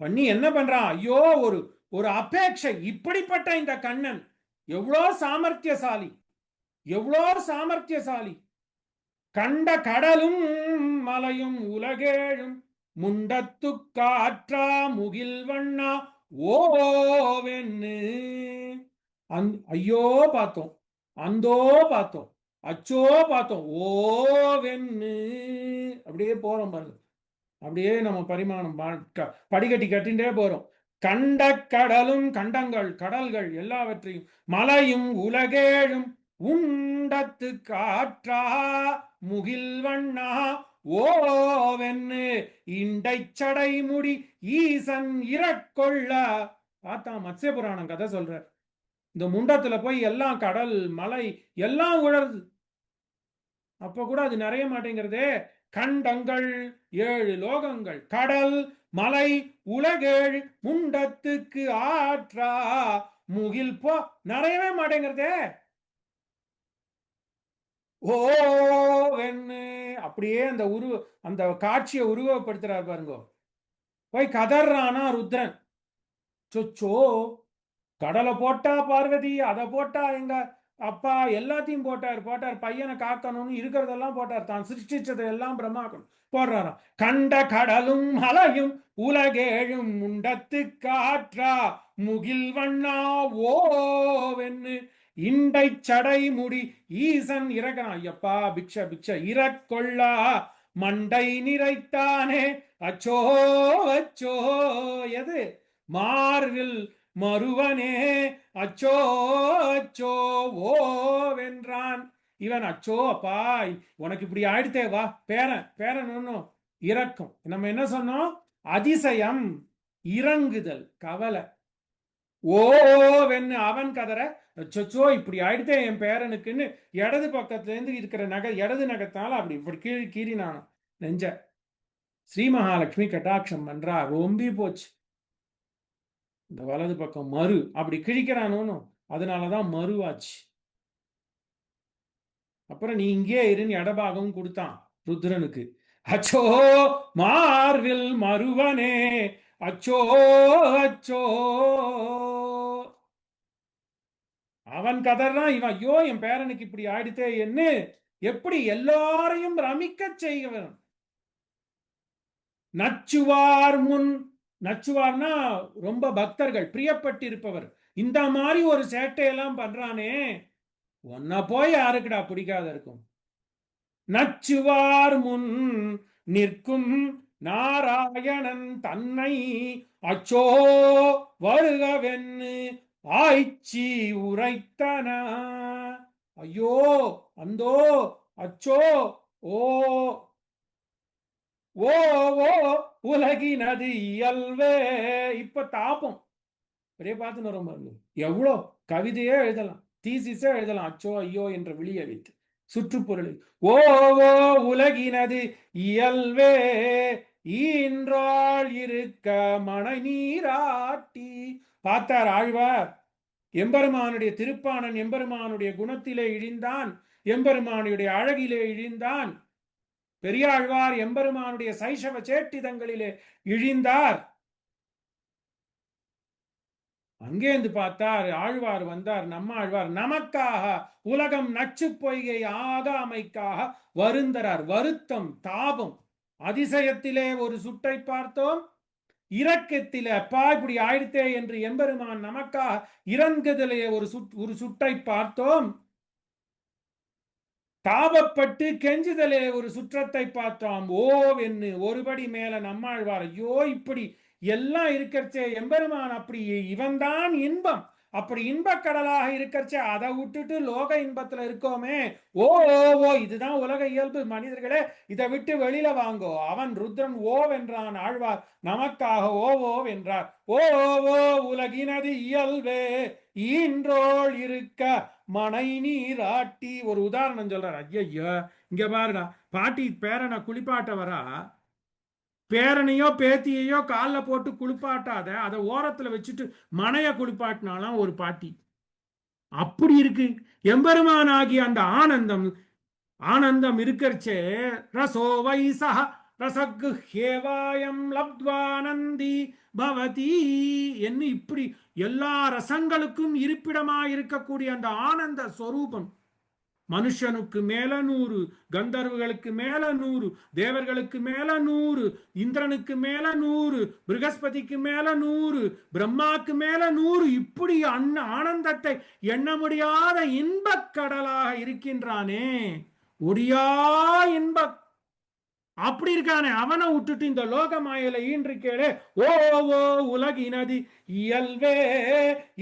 பண்ணி என்ன பண்றான். ஐயோ ஒரு ஒரு அபேட்சை. இப்படிப்பட்ட இந்த கண்ணன் எவ்வளோ சாமர்த்தியசாலி, எவ்வளோ சாமர்த்தியசாலி. கண்ட கடலும் மலையும் உலகேழும் முண்டத்து காற்றா முகில் வண்ணா ஓவென்னு. ஐயோ பார்த்தோம், அந்தோ பார்த்தோம், அச்சோ பார்த்தோம், ஓவென்னு அப்படியே போறோம் பாருங்க. அப்படியே நம்ம பரிமாணம் படிக்கட்டி கட்டின்றே போறோம். கண்ட கடலும், கண்டங்கள் கடல்கள் எல்லாவற்றையும், மலையும் உலகேழும் உண்டத்து காற்றா முகில்வண்ணா ஓவென்னு இண்டை சடைமுடி ஈசன் இறக்கொள்ள. பார்த்தா மத்ஸ்ய புராணம் கதை சொல்றார். இந்த முண்டத்துல போய் எல்லாம் கடல் மலை எல்லாம் உழருது. அப்ப கூட அது நிறைய மாட்டேங்கிறதே. கண்டங்கள் 7 லோகங்கள் கடல் மலை உலகேழு முண்டத்துக்கு ஆற்றா முகில் போ நிறையவே மாட்டேங்கிறதே. ஓவென்னு அப்படியே அந்த அந்த காட்சியை உருவப்படுத்துறாரு பாருங்க. போய் கதறானா ருத்ரன். சொச்சோ, கடலை போட்டா பார்வதி, அதை போட்டா எங்க அப்பா, எல்லாத்தையும் போட்டார். பையனை காக்கணும்னு இருக்கிறதெல்லாம் போட்டார். தான் சிருஷ்டிச்சதை எல்லாம் பிரம்மாக்கணும் போடுறாராம். கண்ட கடலும் மலையும் உலகேழும் முண்டத்து காற்றா முகில் வண்ணா ஓவென்னு இண்டை சடை முடி ஈசன் இறக்கிறான். ஐயப்பா பிக்ஷ பிக்ஷ இறக்கொள்ளா மண்டை நிறைத்தானே அச்சோ அச்சோ. எது மார்வில் மறுவனே அச்சோ அச்சோ ஓ வென்றான். இவன் அச்சோ அப்பா உனக்கு இப்படி ஆயிடுத்தே, வா பேரன் ஒன்னும் இரக்கம். நம்ம என்ன சொன்னோம்? அதிசயம், இறங்குதல், கவலை. ஓவென்னு அவன் கதற சொச்சோ இப்படி ஆயிடுத்தே என் பேரனுக்குன்னு இடது பக்கத்துல இருந்து இருக்கிற இடது நகத்தால அப்படி இப்படி கீறினானோ நெஞ்ச. ஸ்ரீ மகாலட்சுமி கட்டாட்சம் பண்றா, ரொம்பி போச்சு. இந்த வலது பக்கம் மறு அப்படி கிழிக்கிறானோன்னு, அதனாலதான் மறுவாச்சு. அப்புறம் நீ இங்கே இருன்னு இடபாகம் கொடுத்தான் ருத்ரனுக்கு. அச்சோ மார்வில் மறுவனே அச்சோ அச்சோ. அவன் கதறான், இவன் ஐயோ என் பேரனுக்கு இப்படி ஆயிடுத்தே என்ன. எப்படி எல்லாரையும் ரமிக்க செய்வன். நச்சுவார் முன், நச்சுவார்னா ரொம்ப பக்தர்கள் பிரியப்பட்டிருப்பவர். இந்த மாதிரி ஒரு சேட்டையெல்லாம் பண்றானே, ஒன்ன போய் யாருக்குடா பிடிக்காத இருக்கும். நச்சுவார் முன் நிற்கும் நாராயணன் தன்னை அச்சோ வருகவென்னு ஆய்ச்சி உரைத்தன. ஐயோ அந்தோ அச்சோ ஓ ஓ ஓ உலகினது இயல்வே. இப்ப தாபம் அப்படியே பார்த்துன்னு வரும் பாருங்க. எவ்வளோ கவிதையே எழுதலாம், தீசிஸே எழுதலாம். அச்சோ ஐயோ என்ற விழியை வைத்து சுற்றுப்பொருளில் ஓ ஓ உலகினது இயல்வே ஈன்றாள் இருக்க மனை நீராட்டி. பார்த்தார் ஆழ்வார். எம்பெருமானுடைய திருப்பாணன் எம்பெருமானுடைய குணத்திலே இழிந்தான், எம்பெருமானுடைய அழகிலே இழிந்தான். பெரியாழ்வார் எம்பெருமானுடைய சைஷவ சேட்டிதங்களிலே இழிந்தார். அங்கேந்து பார்த்தார் ஆழ்வார் வந்தார். நம்ம ஆழ்வார் நமக்காக உலகம் நச்சு பொய்கை ஆகாமைக்காக வருந்தரார். வருத்தம், தாபம். அதிசயத்திலே ஒரு சுட்டை பார்த்தோம், இரக்கத்திலே அப்பா இப்படி ஆயிடுத்தே என்று எம்பெருமான் நமக்காக இறங்குதலே ஒரு சுட்டை பார்த்தோம். தாபப்பட்டு கெஞ்சுதலே ஒரு சுற்றத்தை பார்த்தோம். ஓவென்னு ஒருபடி மேல நம்மாழ்வார். ஐயோ இப்படி எல்லாம் இருக்கச்சே எம்பெருமான் அப்படி இவன்தான் இன்பம், அப்படி இன்பக்கடலாக இருக்கச்சே அதை விட்டுட்டு லோக இன்பத்துல இருக்கோமே. ஓ ஓ இதுதான் உலக இயல்பு மனிதர்களே, இதை விட்டு வெளியில வாங்கோ. அவன் ருத்ரன் ஓ வென்றான், ஆழ்வார் நமக்காக ஓ ஓ வென்றார். ஓ ஓ உலகினது இயல்பே ஈன்றோள் இருக்க மனை நீராட்டி. ஒரு உதாரணம் சொல்றார். ஐயா இங்க பாருடா, பாட்டி பேரனை குளிப்பாட்ட வரா, பேரனையோ பேத்தியையோ காலில் போட்டு குளிப்பாட்டாத, அதை ஓரத்துல வச்சுட்டு மனைய குளிப்பாட்டினாலாம் ஒரு பாட்டி. அப்படி இருக்கு எம்பெருமான் ஆகிய அந்த ஆனந்தம் இருக்கச்சே. ரசோ வைசா ரசக்கு ஹேவாயம் லப்த்வானந்தி பவதி என்று இப்படி எல்லா ரசங்களுக்கும் இருப்பிடமாக இருக்கக்கூடிய அந்த ஆனந்த ஸ்வரூபம் மனுஷனுக்கு மேல 100, கந்தர்வர்களுக்கு மேல 100, தேவர்களுக்கு மேல 100, இந்திரனுக்கு மேல 100, பிருகஸ்பதிக்கு மேல 100, பிரம்மாக்கு மேல 100. இப்படி ஆனந்தத்தை எண்ண முடியாத இன்பக் கடலாக இருக்கின்றானே. ஒடியா இன்ப அப்படி இருக்கானே அவனை விட்டுட்டு இந்த லோக மாயில ஈன்றிருக்கேளே. ஓ ஓ உலகினது இயல்வே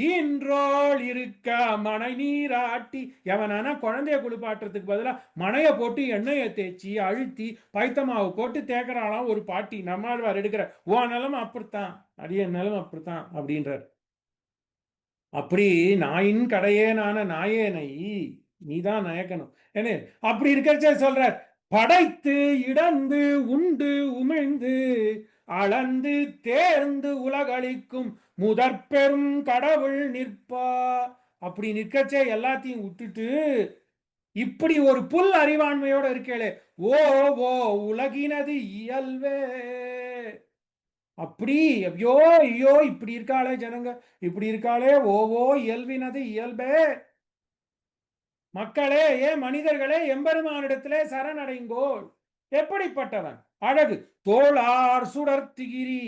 ஈன்றோள் இருக்க மனை நீராட்டி. எவனானா குழந்தைய குளிப்பாட்டுறதுக்கு பதிலா மனைய போட்டு எண்ணெயை தேய்ச்சி அழுத்தி பைத்தமாவு போட்டு தேக்கறாளாம் ஒரு பாட்டி. நம்மாழ்வார் எடுக்கிற ஓ நிலம் அப்படித்தான், அடிய நிலம் அப்படித்தான் அப்படின்றார். அப்படி நாயின் கடையேனான நாயேனை நீதான் நயக்கணும் என்ன. அப்படி இருக்கிறச்ச சொல்ற, படைத்து இடந்து உண்டு உமிழ்ந்து அளந்து தேர்ந்து உலகளிக்கும் முதற் கடவுள் நிற்பா. அப்படி நிற்கச்சே எல்லாத்தையும் விட்டுட்டு இப்படி ஒரு புல் அறிவாண்மையோட இருக்கே. ஓ ஓ உலகினது இயல்வே. அப்படி ஐயோ ஐயோ இப்படி இருக்காளே ஜனங்க, இப்படி இருக்காளே. ஓவோ இயல்பினது இயல்பே. மக்களே, ஏன் மனிதர்களே, எம்பெருமானிடத்திலே சரணடைங்கோள். எப்படிப்பட்டவன் அழகு தோளார் சுடர்த்திகிரி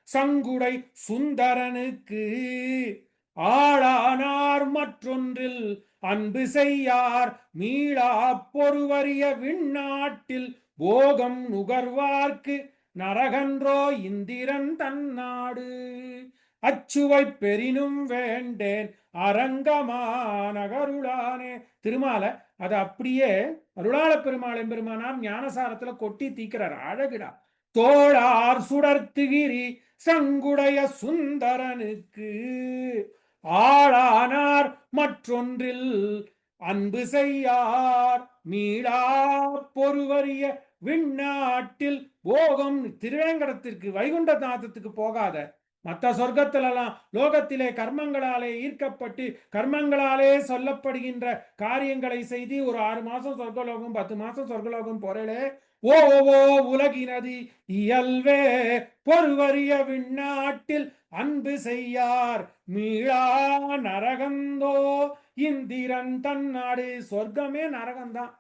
சங்குடை சுந்தரனுக்கு ஆளானார் மற்றொன்றில் அன்பு செய்யார் மீளா பொறுவரிய விண்ணாட்டில் போகம் நுகர்வார்க்கு நரகன்றோ இந்திரன் தன்னாடு. அச்சுவை பெரினும் வேண்டேன் அரங்கமா நகருளானே. திருமால அது அப்படியே அருளாள பெருமாள் எம்பெருமானார் ஞானசாரத்துல கொட்டி தீக்கிறார். அழகுடா. தோளார் சுடர்த்துகிரி சங்குடைய சுந்தரனுக்கு ஆளானார் மற்றொன்றில் அன்பு செய்யார் மீளா பொறுவரிய விண்ணாட்டில் போகம். திருவேங்கடத்திற்கு வைகுண்டநாதத்துக்கு போகாத, மற்ற சொர்க்கத்திலெல்லாம் லோகத்திலே கர்மங்களாலே ஈர்க்கப்பட்டு கர்மங்களாலே சொல்லப்படுகின்ற காரியங்களை செய்து ஒரு 6 மாசம் சொர்க்கலோகம் 10 மாசம் சொர்க்கலோகம் போறே. ஓ ஓ உலகினது இயல்வே பொறுவரிய விண்ணாட்டில் அன்பு செய்யார் மீளா நரகந்தோ இந்திரன் தன்னாடு. சொர்க்கமே நரகம்தான்.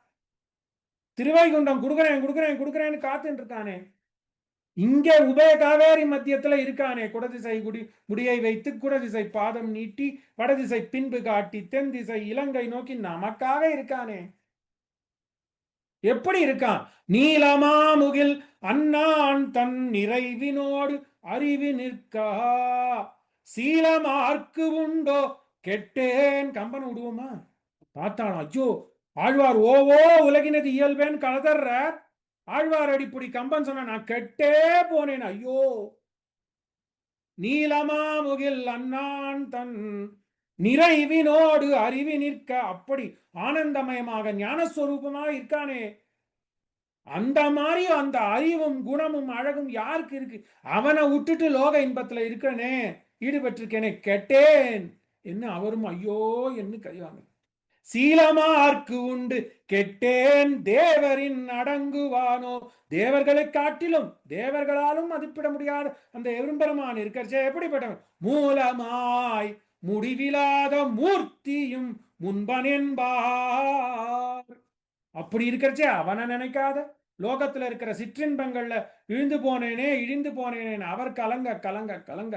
திருவைகுண்டம் குடுக்கிறேன் குடுக்கிறேன் குடுக்கிறேன்னு காத்துட்டு இருக்கானே. இங்கே உபய காவேரி மத்தியத்துல இருக்கானே. குடதிசை முடியை வைத்து குடதிசை பாதம் நீட்டி வடதிசை பின்பு காட்டி தென் திசை இலங்கை நோக்கி நமக்காக இருக்கானே. எப்படி இருக்கான்? நீலமா முகில் அண்ணான் தன் நிறைவினோடு அறிவி நிற்கா சீலமார்க்கு உண்டோ கெட்டேன். கம்பன் விடுவோமா? பார்த்தாலும் ஐயோ ஆழ்வார் ஓவோ உலகினது இயல்பேன் கலதர்ற. ஆழ்வார் அடிப்படி கம்பன் சொன்ன, நான் கெட்டே போனேன். ஐயோ நீலமா முகில் அண்ணான் தன் நிறைவினோடு அறிவி நிற்க. அப்படி ஆனந்தமயமாக ஞானஸ்வரூபமாக இருக்கானே. அந்த மாதிரி அந்த அறிவும் குணமும் அழகும் யாருக்கு இருக்கு? அவனை விட்டுட்டு லோக இன்பத்துல இருக்கனே, ஈடுபட்டிருக்கேனே, கெட்டேன் என்ன. அவரும் ஐயோ என்ன கைவாங்க. சீலமார்க்கு உண்டு கெட்டேன் தேவரின் அடங்குவானோ. தேவர்களை காட்டிலும் தேவர்களாலும் மதிப்பிட முடியாத அந்த எம்பெருமான் இருக்கிறச்சே எப்படிப்பட்டவன்? மூலமாய் முடிவிலாத மூர்த்தியும் முன்பன் என்பார். அப்படி இருக்கிறச்சே அவனை நினைக்காத லோகத்துல இருக்கிற சிற்றின்பங்கள்ல இழிந்து போனேனே இழிந்து போனேனே அவர் கலங்க கலங்க கலங்க.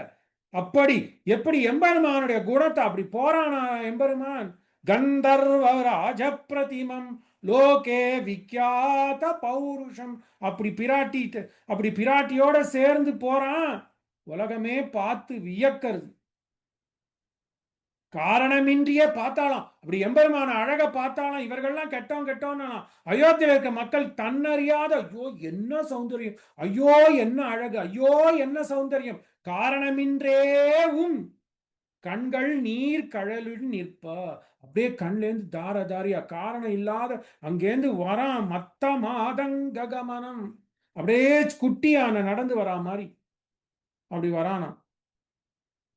அப்படி எப்படி எம்பெருமானுடைய குணத்தை அப்படி போறானா எம்பெருமான். கந்தர்வ ராஜ பிரதிமம் லோகே விக்யாத பௌருஷம். அப்படி பிராட்டிட்டு அப்படி பிராட்டியோட சேர்ந்து போறான். உலகமே பார்த்து வியக்கிறது. காரணமின்றியே பார்த்தாலாம். அப்படி எம்பெருமான அழக பார்த்தாலாம். இவர்கள்லாம் கெட்டோம் கெட்டோம். அயோத்தியில் இருக்க மக்கள் தன்னறியாத ஐயோ என்ன சௌந்தரியம், ஐயோ என்ன அழகு, ஐயோ என்ன சௌந்தரியம். காரணமின்றேவும் கண்கள் நீர் கழலுள் நிற்ப. அப்படியே கண்லேருந்து தார தாரியா காரணம் இல்லாத அங்கேருந்து வரான். மத்த மாதங்ககமனம் அப்படியே குட்டியான நடந்து வரா மாதிரி அப்படி வரானா.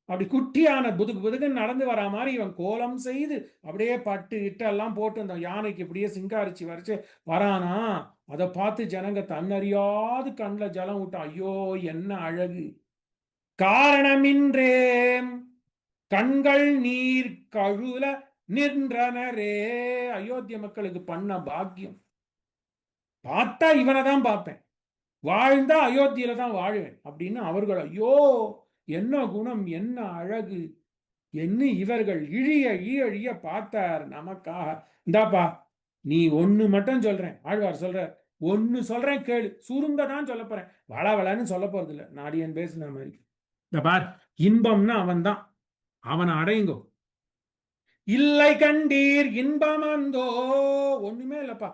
அப்படி குட்டியான புதுகு புதுகுன்னு நடந்து வரா மாதிரி இவன் கோலம் செய்து அப்படியே பட்டு இட்டெல்லாம் போட்டு அந்த யானைக்கு இப்படியே சிங்காரிச்சு வரைச்சு வரானா. அதை பார்த்து ஜனங்க தன்னறியாது கண்ணில் ஜலம் விட்டான். ஐயோ என்ன அழகு. காரணமின்றேம் கண்கள் நீர் கழுல நின்றனரே. அயோத்திய மக்களுக்கு பண்ண பாக்கியம். பார்த்தா இவனை தான் பார்ப்பேன், வாழ்ந்தா அயோத்தியில தான் வாழுவேன் அப்படின்னு அவர்கள் ஐயோ என்ன குணம் என்ன அழகு என்ன இவர்கள் இழிய இழிய பார்த்தார் நமக்காக. இந்தாப்பா நீ ஒண்ணு மட்டும் சொல்றேன். ஆழ்வார் சொல்ற, ஒன்னு சொல்றேன் கேளு, சுருங்க தான் சொல்ல போறேன், வளவளன்னு சொல்ல போறது இல்ல. நாடியன் பேசுன மாதிரி. இந்த பார், இன்பம்னா அவன் தான், அவனை அடையுங்கோ. இல்லை கண்டீர் இன்பம் அந்தோ, ஒண்ணுமே இல்லப்பா.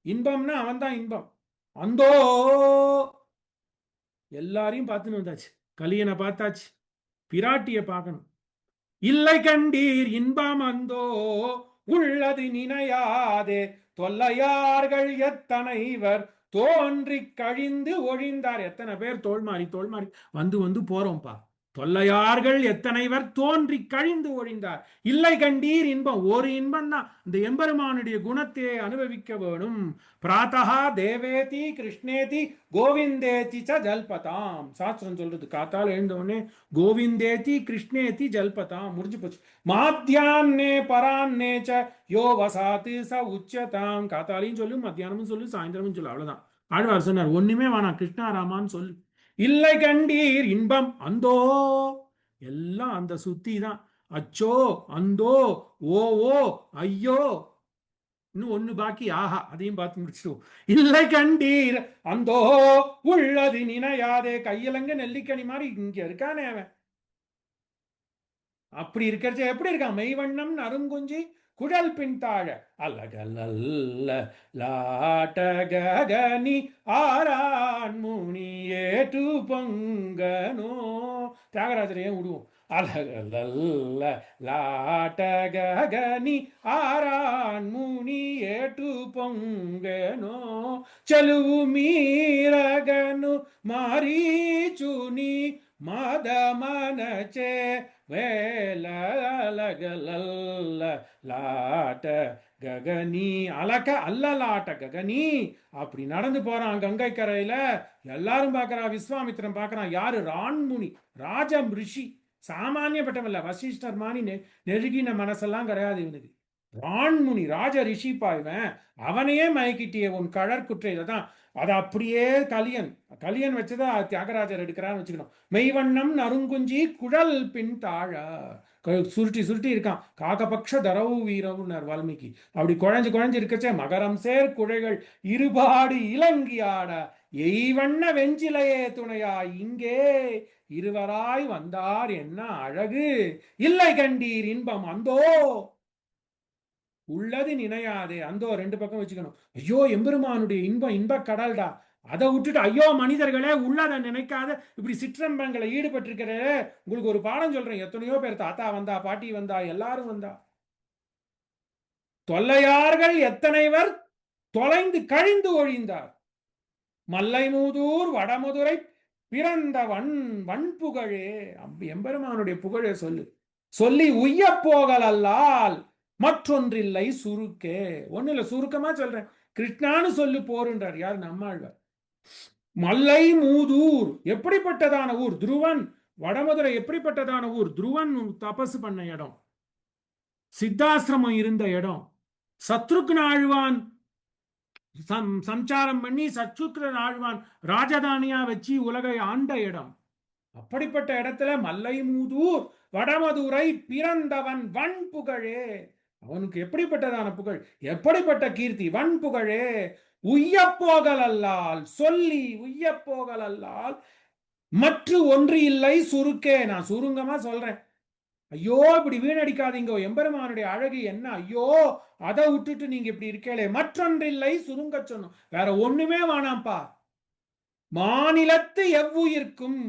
இன்பம்னா அவன் தான் இன்பம். அந்தோ எல்லாரையும் பார்த்துன்னு வந்தாச்சு, கலியனை பார்த்தாச்சு, பிராட்டிய பார்க்கணும். இல்லை கண்டீர் இன்பம் அந்தோ உள்ளது நினையாதே தொல்லையார்கள் எத்தனைவர் தோன்றி கழிந்து ஒழிந்தார். எத்தனை பேர் தோல்மாறி தோல்மாறி வந்து வந்து போறோம்ப்பா. தொல்லையார்கள் எத்தனைவர் தோன்றி கழிந்து ஒழிந்தார். இல்லை கண்டீர் இன்பம், ஒரு இன்பம் தான், இந்த எம்பெருமானுடைய குணத்தை அனுபவிக்க வேணும். பிராத்தகா தேவேதி கிருஷ்ணேதி கோவிந்தேதி ச ஜல்பதாம். சாஸ்திரம் சொல்றது, காத்தால் எழுந்தவொடனே கோவிந்தேதி கிருஷ்ணேதி ஜல்பதாம், முடிஞ்சு போச்சு. மாத்தியான்னே பரான்னே ச யோ வசாத்து ச உச்சதாம். காத்தாலையும் சொல்லு, மத்தியானமும் சொல்லு, சாயந்தரமும் சொல்லு, அவ்வளவுதான். ஆழ்வார் சொன்னார், ஒண்ணுமே வேணாம், கிருஷ்ணாராமான்னு சொல்லு. இல்லை கண்டீர் இன்பம் அந்தோ, எல்லாம் அந்த சுத்தி தான். அச்சோ அந்தோ ஓ ஐயோ, இன்னும் ஒண்ணு பாக்கி, ஆஹா, அதையும் பார்த்து முடிச்சிடுவோம். இல்லை கண்டீர் அந்தோ உள்ளது நினையாதே. கையிலங்க நெல்லிக்கனி மாதிரி இங்க இருக்கானே அவன். அப்படி இருக்கிறச்ச எப்படி இருக்கான்? மெய்வண்ணம் அருங்குஞ்சி குழல் பின் தாழ அலகல்ல லாட்டகனி ஆரான் முனி ஏற்று பொங்கனோ. தியாகராஜரையும் விடுவோம். அலகல்ல லாட்டகனி ஆரான் முனி ஏற்று பொங்கனோ செலுவு மீரகனு மாரீச்சுனி மத மனச்சே வேலகலல்ல லாட்ட ககனி அலக அல்லலாட்ட ககனி. அப்படி நடந்து போறான் கங்கை கரையில, எல்லாரும் பார்க்கறா, விஸ்வாமித்திரன் பார்க்கறான். யாரு? ராண்முனி, ராஜ ரிஷி, சாமானியப்பட்டவல்ல. வசிஷ்டர் மாணி நெருகின மனசெல்லாம் கிடையாது இவனுக்கு. ராண்முனி ராஜ ரிஷி பாய்வன், அவனையே மயக்கிட்டிய உன் கழற்குற்றை. தான் அது அப்படியே கலியன் வச்சதா தியாகராஜர் எடுக்கிறான்னு வச்சுக்கணும். மெய்வண்ணம் நறுங்குஞ்சி குழல் பின் தாழ, சுருட்டி சுருட்டி இருக்கான். காகபக்ஷ தரவு வீரவுன்னார் வால்மீகி. அப்படி குழஞ்சு இருக்கச்சே மகரம் சேர் குழைகள் இருபாடு இலங்கியாட எய்வண்ண வெஞ்சிலையே துணையா இங்கே இருவராய் வந்தார் என்ன அழகு. இல்லை கண்டீர் இன்பம் அந்தோ உள்ளது நினையாதே. அந்தோ ரெண்டு பக்கம் வச்சுக்கணும். ஐயோ எம்பெருமானுடைய இன்பம் இன்ப கடல்டா, அதை விட்டுட்டு ஐயோ மனிதர்களே உள்ளதை நினைக்காத இப்படி சிற்றம்பங்களை ஈடுபட்டிருக்கிற. உங்களுக்கு ஒரு பாடம் சொல்றேன். எத்தனையோ பேர் தாத்தா வந்தா, பாட்டி வந்தா, எல்லாரும் வந்தா, தொல்லையார்கள் எத்தனைவர் தொலைந்து கழிந்து ஒழிந்தார். மல்லை மூதூர் வடமதுரை பிறந்த வன்புகழே. எம்பெருமானுடைய புகழே சொல்லு, சொல்லி உய்ய போகலல்லால் மற்றொன்றில்லை சுருக்கே. ஒண்ணு இல்ல, சுருக்கமா சொல்றேன். கிருஷ்ணான்னு சொல்லு போருன்றார். யார்? நம்மாழ்வார். மல்லை மூதூர் எப்படிப்பட்டதான ஊர்? துருவன் வடமதுரை எப்படிப்பட்டதான ஊர்? துருவன் தபசு பண்ண இடம், சித்தாசிரமம் இருந்த இடம், சத்ருக்ன ஆழ்வான் சஞ்சாரம் பண்ணி சத்ருக்ன ஆழ்வான் ராஜதானியா வச்சு உலகை ஆண்ட இடம். அப்படிப்பட்ட இடத்துல மல்லை மூதூர் வடமதுரை பிறந்தவன் வன் புகழே. அவனுக்கு எப்படிப்பட்டதான புகழ், எப்படிப்பட்ட கீர்த்தி, வன் புகழே. உய்ய போகலல்லால், சொல்லி உய்ய போகலல்லால் மற்ற ஒன்று இல்லை சுருக்கே. நான் சுருங்கமா சொல்றேன். ஐயோ இப்படி வீணடிக்காதீங்க, எம்பெருமானுடைய அழகு என்ன, ஐயோ அதை விட்டுட்டு நீங்க இப்படி இருக்கே. மற்றொன்றில்லை சுருங்க சொன்னோம், வேற ஒண்ணுமே வேணாம்ப்பா. மாநிலத்து எவ்வுயிர்க்கும்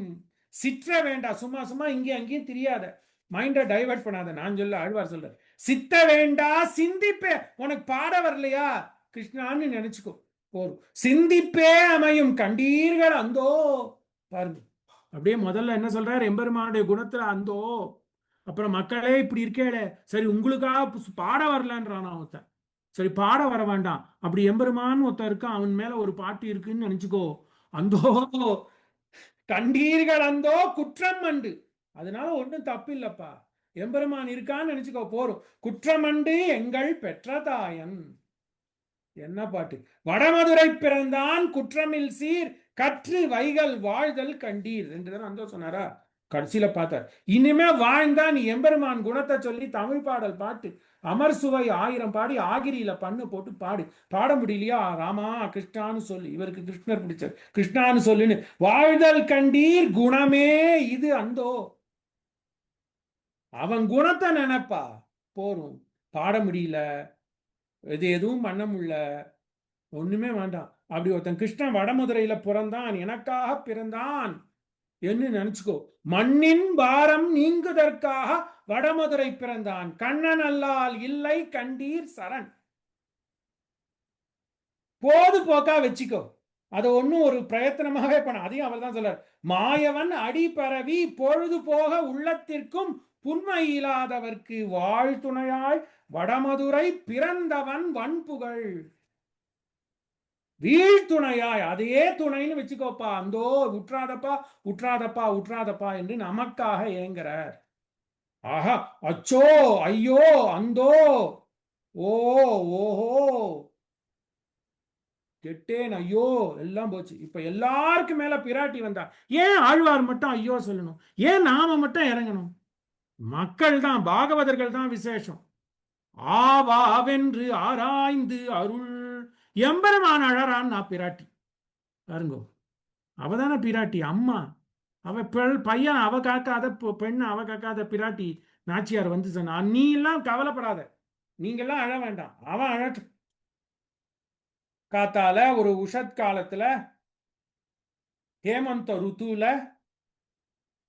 சிற்ற வேண்டாம். சும்மா சும்மா இங்கே அங்கேயும் தெரியாத, மைண்ட டைவர்ட் பண்ணாத. நான் சொல்ல, ஆழ்வார் சொல்ற, சித்த வேண்டா சிந்திப்பே. உனக்கு பாட வரலையா கிருஷ்ணான்னு நினைச்சுக்கோ போரும். சிந்திப்பே அமையும் கண்டீர்கள் அந்தோ. பாருங்க, அப்படியே முதல்ல என்ன சொல்றாரு? எம்பெருமானுடைய குணத்துல அந்தோ. அப்புறம் மக்களே இப்படி இருக்கேளே, சரி உங்களுக்காக பாட வரலன்றான் ஒருத்தன். சரி பாட வர வேண்டாம், அப்படி எம்பெருமான் ஒருத்தன் இருக்கான், அவன் மேல ஒரு பாட்டு இருக்குன்னு நினைச்சுக்கோ. அந்தோ கண்டீர்கள் அந்தோ குற்றம் அண்டு. அதனால ஒன்றும் தப்பு இல்லப்பா, எம்பெருமான் இருக்கான்னு நினைச்சுக்கோ போரும். குற்றமண்டு எங்கள் பெற்ற தாயன். என்ன பாட்டு! வடமதுரை பிறந்தான் குற்றமில் சீர் கற்று வைகள் வாழ்தல் கண்டீர். ரெண்டு தரம் அந்தோ சொன்னாரா? கடைசியில பார்த்தார், இனிமே வாழ்ந்தா நீ எம்பெருமான் குணத்தை சொல்லி தமிழ் பாடல் பாட்டு அமர் சுவை 1000 பாடி ஆகிரியில பண்ணு போட்டு பாடு. பாட முடியலையா, ராமா கிருஷ்ணான்னு சொல்லு. இவருக்கு கிருஷ்ணர் பிடிச்சார், கிருஷ்ணான்னு சொல்லுன்னு வாழ்தல் கண்டீர் குணமே இது அந்தோ. அவன் குணத்தை நினைப்பா போரும். பாட முடியல, இது எதுவும் பண்ண முடியல, ஒண்ணுமே வேண்டாம். அப்படி ஒருத்தன் கிருஷ்ணன் வடமதுரையில பிறந்தான், எனக்காக பிறந்தான் என்று நினைச்சுக்கோ. மண்ணின் பாரம் நீங்குதற்காக வடமதுரை பிறந்தான், கண்ணன் அல்லால் இல்லை கண்டீர் சரண். போது போக்கா வச்சுக்கோ, அதை ஒன்னும் ஒரு பிரயத்தனமாவே பண்ண. அதையும் அவர் தான் சொல்றார், மாயவன் அடி பரவி பொழுது போக உள்ளத்திற்கும் புன்மை இல்லாதவர்க்கு வாழ்த்துணையாய் வடமதுரை பிறந்தவன் வன்புகழ். வீழ்த்துணையாய், அதே துணைன்னு வச்சுக்கோப்பா, அந்தோ உற்றாதப்பா உற்றாதப்பா உற்றாதப்பா என்று நமக்காக ஏங்குறார். ஆஹா, அச்சோ ஐயோ அந்தோ ஓ ஓஹோ கெட்டேன் ஐயோ எல்லாம் போச்சு. இப்ப எல்லாருக்கும் மேல பிராட்டி வந்தா. ஏன் ஆழ்வார் மட்டும் ஐயோ சொல்லணும், ஏன் நாம மட்டும் இறங்கணும்? மக்கள் தான், பாகவதர்கள் தான் விசேஷம். ஆவாவென்று ஆராய்ந்து அருள் எம்பெருமான் அழறான். நான் பிராட்டி பாருங்கோ, அவதான பிராட்டி அம்மா. அவ பையன் அவ காக்காத, பெண் அவ காக்காத பிராட்டி நாச்சியார் வந்து சொன்னா, நீ எல்லாம் கவலைப்படாத, நீங்கெல்லாம் அழ வேண்டாம், அவன் அழட்டு. காத்தால ஒரு உஷத் காலத்துல ஹேமந்த ருத்துல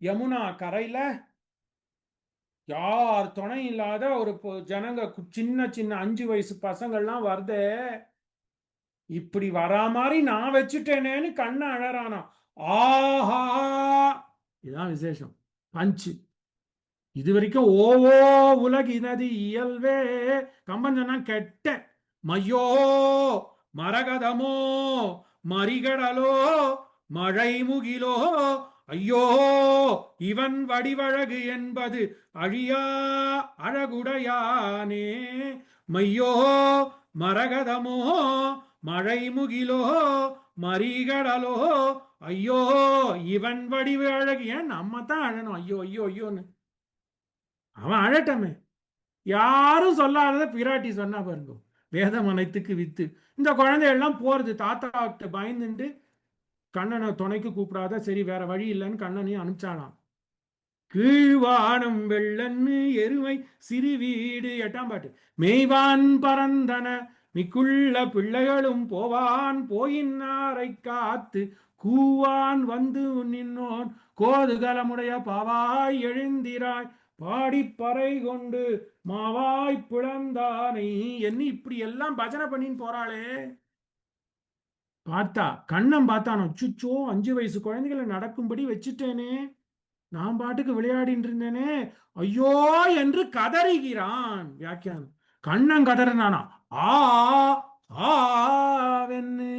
யமுனா கரையில யார் துணை இல்லாத ஒரு ஜனங்க, சின்ன சின்ன 5 வயசு பசங்கள்லாம் வருது, இப்படி வரா மாதிரி நான் வச்சுட்டேனேன்னு கண்ண அழறானா. ஆஹா, இதுதான் விசேஷம். பஞ்சு இது வரைக்கும் ஓவோ உலகினது இயல்வே. கம்பன் சொன்னா கெட்ட மையோ மரகதமோ மறிகடலோ மழை முகிலோ ஐயோ இவன் வடிவழகு என்பது அழியா அழகுடையானே. மையோ மரகதமோ மழை முகிலோ மறிகடலோ ஐயோ இவன் வடிவு அழகு. ஏன் நம்ம தான் அழணும் ஐயோ ஐயோ ஐயோன்னு? அவன் அழட்டமே. யாரும் சொல்லாதத பிராட்டி சொன்னா பாருங்க, வேதம் அனைத்துக்கு வித்து. இந்த குழந்தையெல்லாம் போறது தாத்தாட்ட பயந்துட்டு கண்ணனை துணைக்கு கூப்பிடாத, சரி வேற வழி இல்லைன்னு கண்ணனையும் அனுப்பிச்சாலாம். கீழ்வானம் வெள்ளன்னு எருமை சிறு வீடு, 8ஆம் பாட்டு. மெய்வான் பரந்தன மிக்குள்ள பிள்ளைகளும் போவான் போயின்னாரை காத்து கூவான் வந்து நின்னோன் கோதுகலமுடைய பாவாய் எழுந்திராய் பாடிப்பறை கொண்டு மாவாய் பிளந்தானை என்ன இப்படி எல்லாம் பஜனை பண்ணின்னு போறாளே. பார்த்தா கண்ணன் பார்த்தானோ, சுச்சோ 5 வயசு குழந்தைகளை நடக்கும்படி வச்சுட்டேனே, நான் பாட்டுக்கு விளையாடிட்டு இருந்தேனே ஐயோ என்று கதறுகிறான். வியாக்கியானம், கண்ணன் கதறினானா, ஆ ஆவென்னு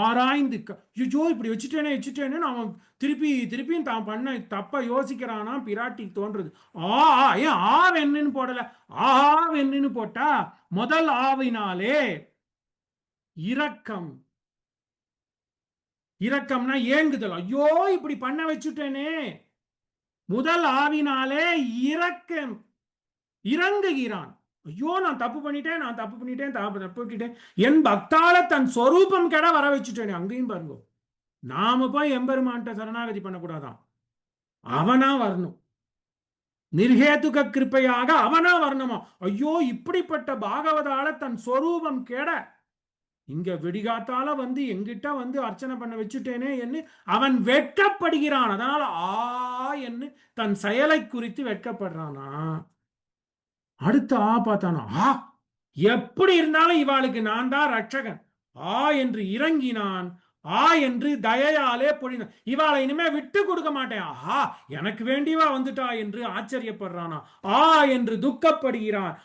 ஆராய்ந்து ஐயோ இப்படி வச்சுட்டேனே வச்சுட்டேனே அவன் திருப்பி திருப்பியும் தான் பண்ண தப்ப யோசிக்கிறானா. பிராட்டி தோன்றது, ஆ ஏன் ஆவென்னு போடல, ஆவென்னு போட்டா முதல் ஆவினாலே இரக்கம். இரக்கம்னா ஏங்குதல், ஐயோ இப்படி பண்ண வச்சுட்டேனே. முதல் ஆவினாலே இரக்கம், இறங்குகிறான். ஐயோ நான் தப்பு பண்ணிட்டேன், நான் தப்பு பண்ணிட்டேன், தப்பு பண்ணிட்டேன், என் பக்தால தன் சொரூபம் கெட வர வச்சுட்டேனே. அங்கேயும் பாருங்க, நாம போய் எம்பெருமான்ட்ட சரணாகதி பண்ணக்கூடாதான், அவனா வரணும். நிர்ஹேதுக கிருப்பையாக அவனா வரணுமா. ஐயோ இப்படிப்பட்ட பாகவதால தன் சொரூபம் கெட இங்க விடிகாத்தால வந்து எங்கிட்ட வந்து அர்ச்சனை பண்ண வச்சுட்டேனே என்று அவன் வெட்கப்படுகிறான். அதனால என்று தன் செயலை குறித்து வெட்கப்படுறானா. அடுத்த பார்த்தானா, எப்படி இருந்தாலும் இவாளுக்கு நான் தான் ரட்சகன், என்று இறங்கினான். என்று தயையாலே பொழிந்தான். இவாளை இனிமே விட்டு கொடுக்க மாட்டேன், எனக்கு வேண்டியவா வந்துட்டா என்று ஆச்சரியப்படுறானா. என்று துக்கப்படுகிறான்,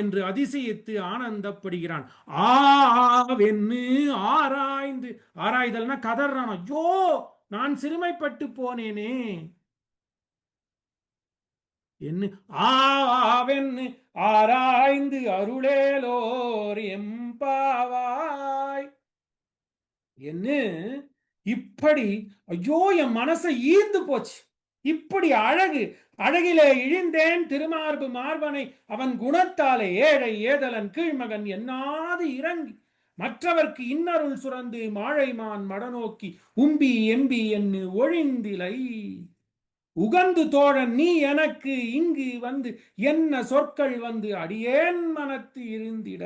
என்று அதிசயித்து ஆனந்தப்படுகிறான். வென்னு ஆராய்ந்து, ஆராய்தல்னா கதறான், ஐயோ நான் சிறுமைப்பட்டு போனேனே என்ன. ஆவென்னு ஆராய்ந்து அருளேலோர் எம்பாவாய் என்ன. இப்படி ஐயோ என் மனசை ஈர்ந்து போச்சு, இப்படி அழகிலே இழிந்தேன் திருமார்பு மார்பனை அவன் குணத்தாலே ஏழை ஏதலன் கீழ்மகன் என்னாது இறங்கி மற்றவர்க்கு இன்னருள் சுரந்து மாழைமான் மடநோக்கி உம்பி எம்பி என்று ஒழிந்திலை உகந்து தோழன் நீ எனக்கு இங்கு வந்து என்ன சொற்கள் வந்து அடியேன் மனத்து இருந்திட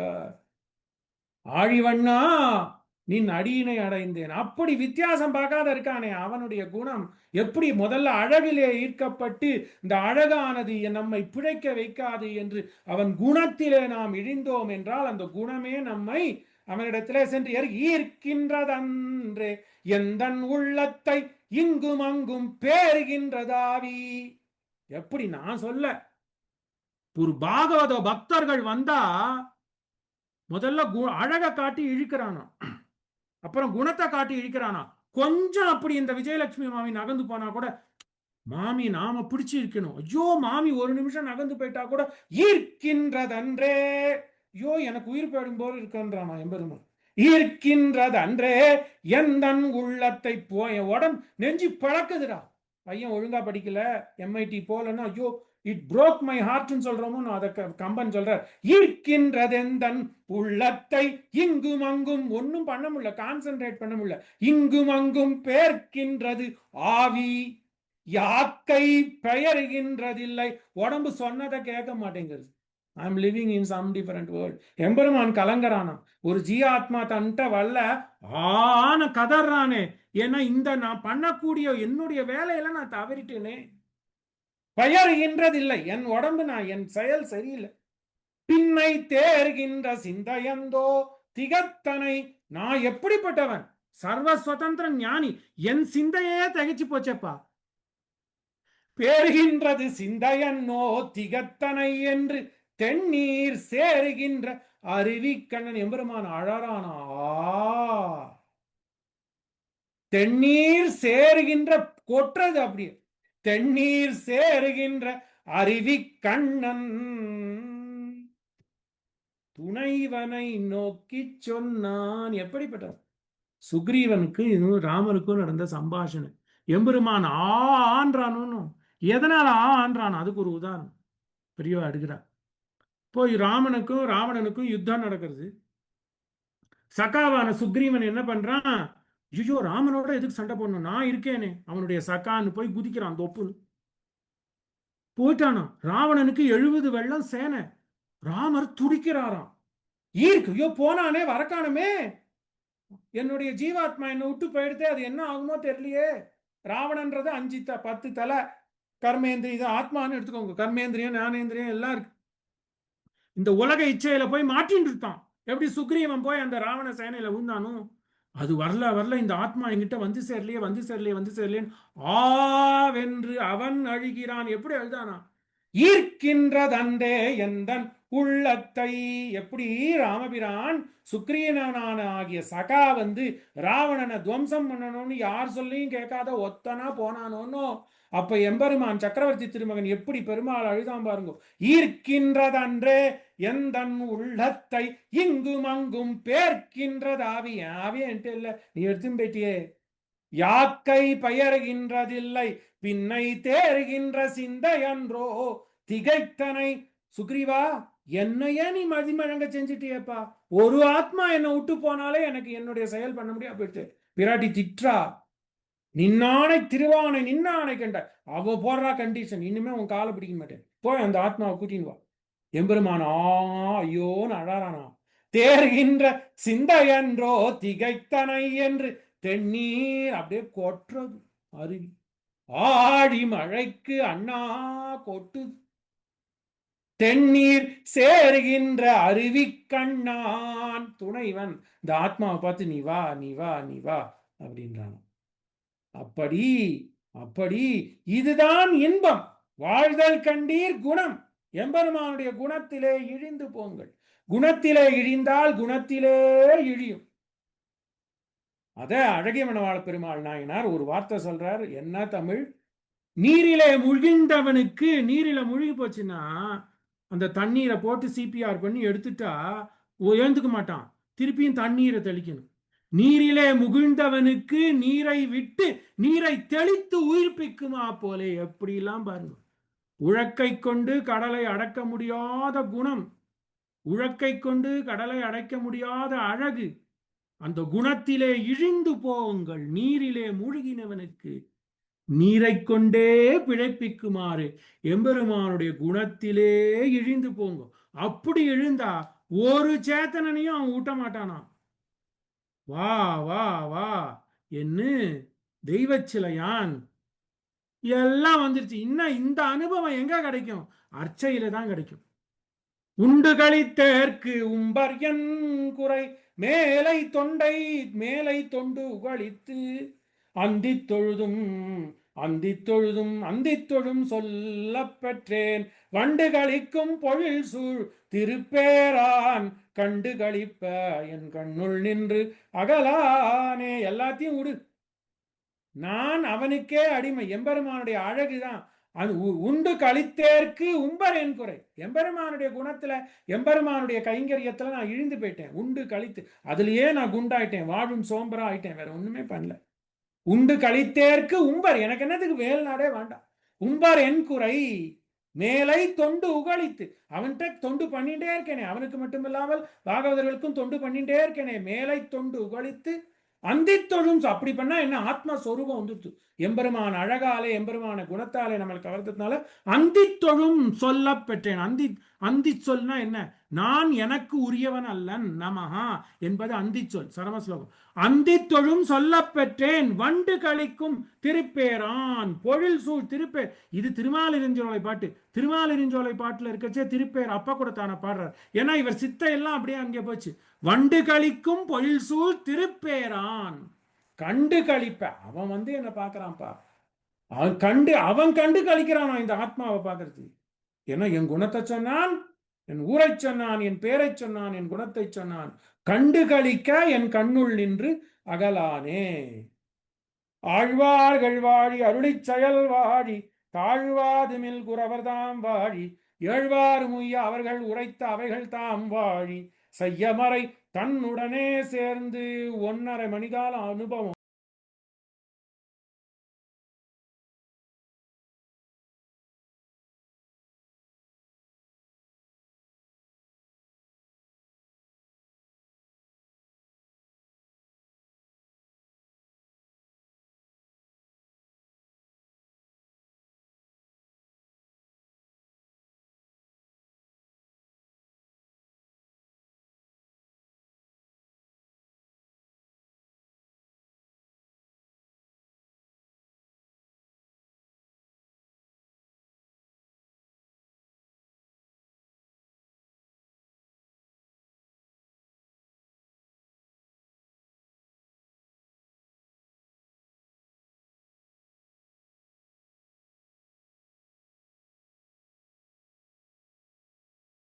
ஆழிவண்ணா நின் அடியினை அடைந்தேன். அப்படி வித்தியாசம் பார்க்காத இருக்கானே அவனுடைய குணம் எப்படி முதல்ல அழகிலே ஈர்க்கப்பட்டு இந்த அழகானது நம்மை பிழைக்க வைக்காது என்று அவன் குணத்திலே நாம் இழிந்தோம் என்றால் அந்த குணமே நம்மை அவனிடத்திலே சென்று ஈர்க்கின்றதன்றே எந்தன் உள்ளத்தை இங்கும் அங்கும் பேறுகின்றதாவி. எப்படி நான் சொல்ல ஒரு பாகவத பக்தர்கள் வந்தா முதல்ல அழக காட்டி இழுக்கிறானா, அப்புறம் குணத்தை காட்டி இழுக்கிறானா. கொஞ்சம் அப்படி இந்த விஜயலட்சுமி மாமி நகர்ந்து போனா கூட மாமி நாம பிடிச்சு இருக்கணும். ஐயோ மாமி ஒரு நிமிஷம் நகர்ந்து போயிட்டா கூட ஈர்க்கின்றதன்றே. ஐயோ எனக்கு உயிர் போயிடும் போது இருக்கின்றானா எம்பெருமான். ஈர்க்கின்றதன்றே எந்தன் உள்ளத்தை போய உடம்பு நெஞ்சு பழக்குதுடா. பையன் ஒழுங்கா படிக்கல MIT போலன்னா ஐயோ இட் புரோக் மை ஹார்ட்னு சொல்றோமோ அதை கம்பன் சொல்றார். ஈர்க்கின்றதெந்தன் உள்ளத்தை இங்கும் அங்கும் ஒன்னும் பண்ண முடியல, கான்சென்ட்ரேட் பண்ண முடியல. இங்கும் அங்கும் பேர்க்கின்றது ஆவி யாக்கை பெயர்கின்றதில்லை. உடம்பு சொன்னதை கேட்க மாட்டேங்கிறது. I am living in some different world. எம்பெருமான் கலங்கரானா. ஒரு ஜீவாத்மா தன்ட்ட வல்ல ஆன கதறானே. ஏன்னா இந்த நான் பண்ணக்கூடிய என்னுடைய வேலையில நான் தவறிட்டேனே. பெயர்கின்றதில்லை என் உடம்பு, நான் என் செயல் சரியில்லை. பின்னை தேர்கின்ற சிந்தையந்தோ திகத்தனை. நான் எப்படிப்பட்டவன்? சர்வ சுதந்திர ஞானி. என் சிந்தையே தகைச்சு போச்சப்பா. பேர்கின்றது சிந்தையன்னோ திகத்தனை என்று தென்னீர் சேருகின்ற அருவிக்கண்ணன். எம்பெருமான் அழறானா. தென்னீர் சேருகின்ற கொற்றது அப்படியே. தென்னீர் சேருகின்ற அருவிக்கண்ணன் துணைவனை நோக்கி சொன்னான். எப்படிப்பட்டவன்? சுக்ரீவனுக்கு ராமனுக்கும் நடந்த சம்பாஷணை. எம்பெருமான் ஆன்றானு. எதனால ஆன்றான்? அதுக்கு ஒரு உதாரணம் பெரியவா எடுக்கிறார். போய் ராமனுக்கும் ராவணனுக்கும் யுத்தம் நடக்கிறது. சகாவான சுக்ரீவன் என்ன பண்றான்? ஐயோ ராமனோட எதுக்கு சண்டை போடணும், நான் இருக்கேனே. அவனுடைய சகான்னு போய் குதிக்கிறான் தொப்புன்னு. போயிட்டானா. ராவணனுக்கு 70 வெள்ளம் சேனை. ராமர் துடிக்கிறாராம். ஈர்க்கு ஐயோ போனானே வரக்கானமே, என்னுடைய ஜீவாத்மா என்னை விட்டு போயிடுதே, அது என்ன ஆகுமோ தெரியலையே. ராவணன்றது 5-10 தலை. கர்மேந்திரிய இது ஆத்மான்னு எடுத்துக்கோங்க. கர்மேந்திரியம் ஞானேந்திரியம் எல்லாம் இருக்கு. இந்த உலக இச்சையில போய் மாட்டின்னு இருக்கான். எப்படி சுக்ரீவன் போய் அந்த ராவண சேனையில விழுந்தானோ, அது வரல இந்த ஆத்மா என்கிட்ட வந்து சேரலையே ஆவென்று அவன் அழுகிறான். எப்படி அழுதானா? ஈர்க்கின்றதன்றே எந்தன் உள்ளத்தை. எப்படி ராமபிரான் சுக்ரீவனான ஆகிய சகா வந்து ராவணனை துவம்சம் பண்ணணும்னு யார் சொல்லியும் கேட்காத ஒத்தனா போனானோன்னோ, அப்ப எம்பெருமான் சக்கரவர்த்தி திருமகன் எப்படி பெருமாள் அழுதாம் பாருங்க. ஈர்க்கின்றதன்றே எந்தன் உள்ளத்தை இங்கும் அங்கும் பேர்க்கின்றதாவி. ஆவியன்ட்டு இல்ல, நீ எடுத்தும் பேட்டியே. யாக்கை பெயர்கின்றதில்லை பின்னை தேர்கின்ற சிந்தையன்றோ திகைத்தனை. சுக்ரீவா என்னையே நீ மதிமழங்க செஞ்சுட்டியப்பா. ஒரு ஆத்மா என்னை விட்டு போனாலே எனக்கு என்னுடைய செயல் பண்ண முடியாது போயிட்டு. பிராட்டி திட்டா. நின்னானை திருவானை நின்னானை கண்ட. அவ போடுறா கண்டிஷன், இனிமே உன் காலை பிடிக்க மாட்டேன், போய் அந்த ஆத்மாவை கூட்டின்னு வா. எம்பெருமானா ஐயோன்னு அழறானா. தேர்கின்ற சிந்தையன்றோ திகைத்தனை என்று தென்னீர் அப்படியே கொட்டுறது அருவி. ஆடி மழைக்கு அண்ணா கொட்டு. தென்னீர் சேருகின்ற அருவி கண்ணான் துணைவன். இந்த ஆத்மாவை பார்த்து நீ வா நீ வா நீ வா அப்படின்றான். அப்படி அப்படி இதுதான் இன்பம். வாழ்தல் கண்டீர் குணம். எம்பெருமானுடைய குணத்திலே இழிந்து போங்கள். குணத்திலே இழிந்தால் குணத்திலே இழியும். அத அழகிய மணவாள பெருமாள் நாயனார் ஒரு வார்த்தை சொல்றார். என்ன தமிழ்? நீரிலே முழுகின்றவனுக்கு, நீரில முழுகி போச்சுன்னா அந்த தண்ணீரை போட்டு CPR பண்ணி எடுத்துட்டா எழுந்துக்க மாட்டான். திருப்பியும் தண்ணீரை தெளிக்கணும். நீரிலே முகிழ்ந்தவனுக்கு நீரை விட்டு நீரை தெளித்து உயிர்ப்பிக்குமா போலே. எப்படிலாம் பாருங்க. உழக்கை கொண்டு கடலை அடக்க முடியாத குணம், உழக்கை கொண்டு கடலை அடைக்க முடியாத அழகு, அந்த குணத்திலே இழிந்து போங்கள். நீரிலே மூழ்கினவனுக்கு நீரை கொண்டே பிழைப்பிக்குமாறு எம்பெருமானுடைய குணத்திலே இழிந்து போங்க. அப்படி எழுந்தா ஒரு சேத்தனையும் அவன் ஊட்ட மாட்டானா. வா வா வா என்று தெய்வ சிலையான் எல்லாம் வந்துருச்சு. இன்னும் இந்த அனுபவம் எங்க கிடைக்கும்? அர்ச்சையில தான் கிடைக்கும். உண்டு களித்தேற்கு உம்பர் என் குறை மேலை தொண்டை மேலை தொண்டு உகளித்து அந்தி தொழுதும் அந்தி தொழுதும் அந்தி தொழும் சொல்ல பெற்றேன் வண்டு களிக்கும் பொழில் சூழ் திருப்பேரான் கண்டு களிப்ப என் கண்ணுள் நின்று அகலானே. எல்லாத்தையும் விடு, நான் அவனுக்கே அடிமை. எம்பெருமானுடைய அழகுதான் அது. உண்டு களித்தேற்கு உம்பர் என் குறை. எம்பெருமானுடைய குணத்துல எம்பெருமானுடைய கைங்கரியத்துல நான் இழிந்து போயிட்டேன். உண்டு கழித்து அதுலயே நான் குண்டாயிட்டேன், வாழும் சோம்பரா ஆயிட்டேன். வேற ஒண்ணுமே பண்ணல. உண்டு கழித்தேற்கு உம்பர், எனக்கு என்னதுக்கு வேல் நாடே வேண்டாம். உம்பர் என் குறை மேலை தொண்டு உகழித்து, அவன்கிட்ட தொண்டு பண்ணிட்டே இருக்கேனே, அவனுக்கு மட்டுமில்லாமல் பாகவதர்களுக்கும் தொண்டு பண்ணிட்டே இருக்கேனே. மேலை தொண்டு உகழித்து அந்தி தொழும். அப்படி பண்ணா என்ன? ஆத்மஸ்வரூபம் வந்துடுச்சு. எம்பெருமான அழகாலே எம்பெருமான குணத்தாலே நம்மளுக்கு கவர்ந்ததுனால அந்தி தொழும் சொல்ல பெற்றேன். அந்தி அந்தி சொல்னா என்ன? நான் எனக்கு உரியவன் அல்லன் நமஹா என்பது அந்தி சொல், சரமஸ்லோகம். அந்தி தொழும் சொல்ல பெற்றேன் வண்டு கழிக்கும் திருப்பேரான் பொழில் சூழ் திருப்பேர். இது திருமாலிருஞ்சோலை பாட்டு. திருமாலிருஞ்சோலை பாட்டுல இருக்கச்சே திருப்பேர் அப்பா கூட தானே பாடுறார். ஏன்னா இவர் சித்த எல்லாம் அப்படியே அங்கே போச்சு. வண்டு கழிக்கும் பொழில் சூழ் திருப்பேரான் கண்டு கழிப்ப. அவன் என்ன பாக்குறான்ப்பா, அவன் கண்டு கழிக்கிறான் இந்த ஆத்மாவை பாக்குறது. ஏன்னா என் குணத்தை சொன்னான், என் ஊரை சொன்னான், என் பேரை சொன்னான், என் குணத்தை சொன்னான். கண்டு கழிக்க என் கண்ணுள் நின்று அகலானே. ஆழ்வார்கள் வாழி அருளி செயல் வாழி தாழ்வாதுமில் குறவர்தாம் வாழி ஏழ்வாறு முய்ய அவர்கள் உரைத்த அவைகள் தாம் வாழி செய்யமறை தன்னுடனே சேர்ந்து 1.5 மணிகால அனுபவம்.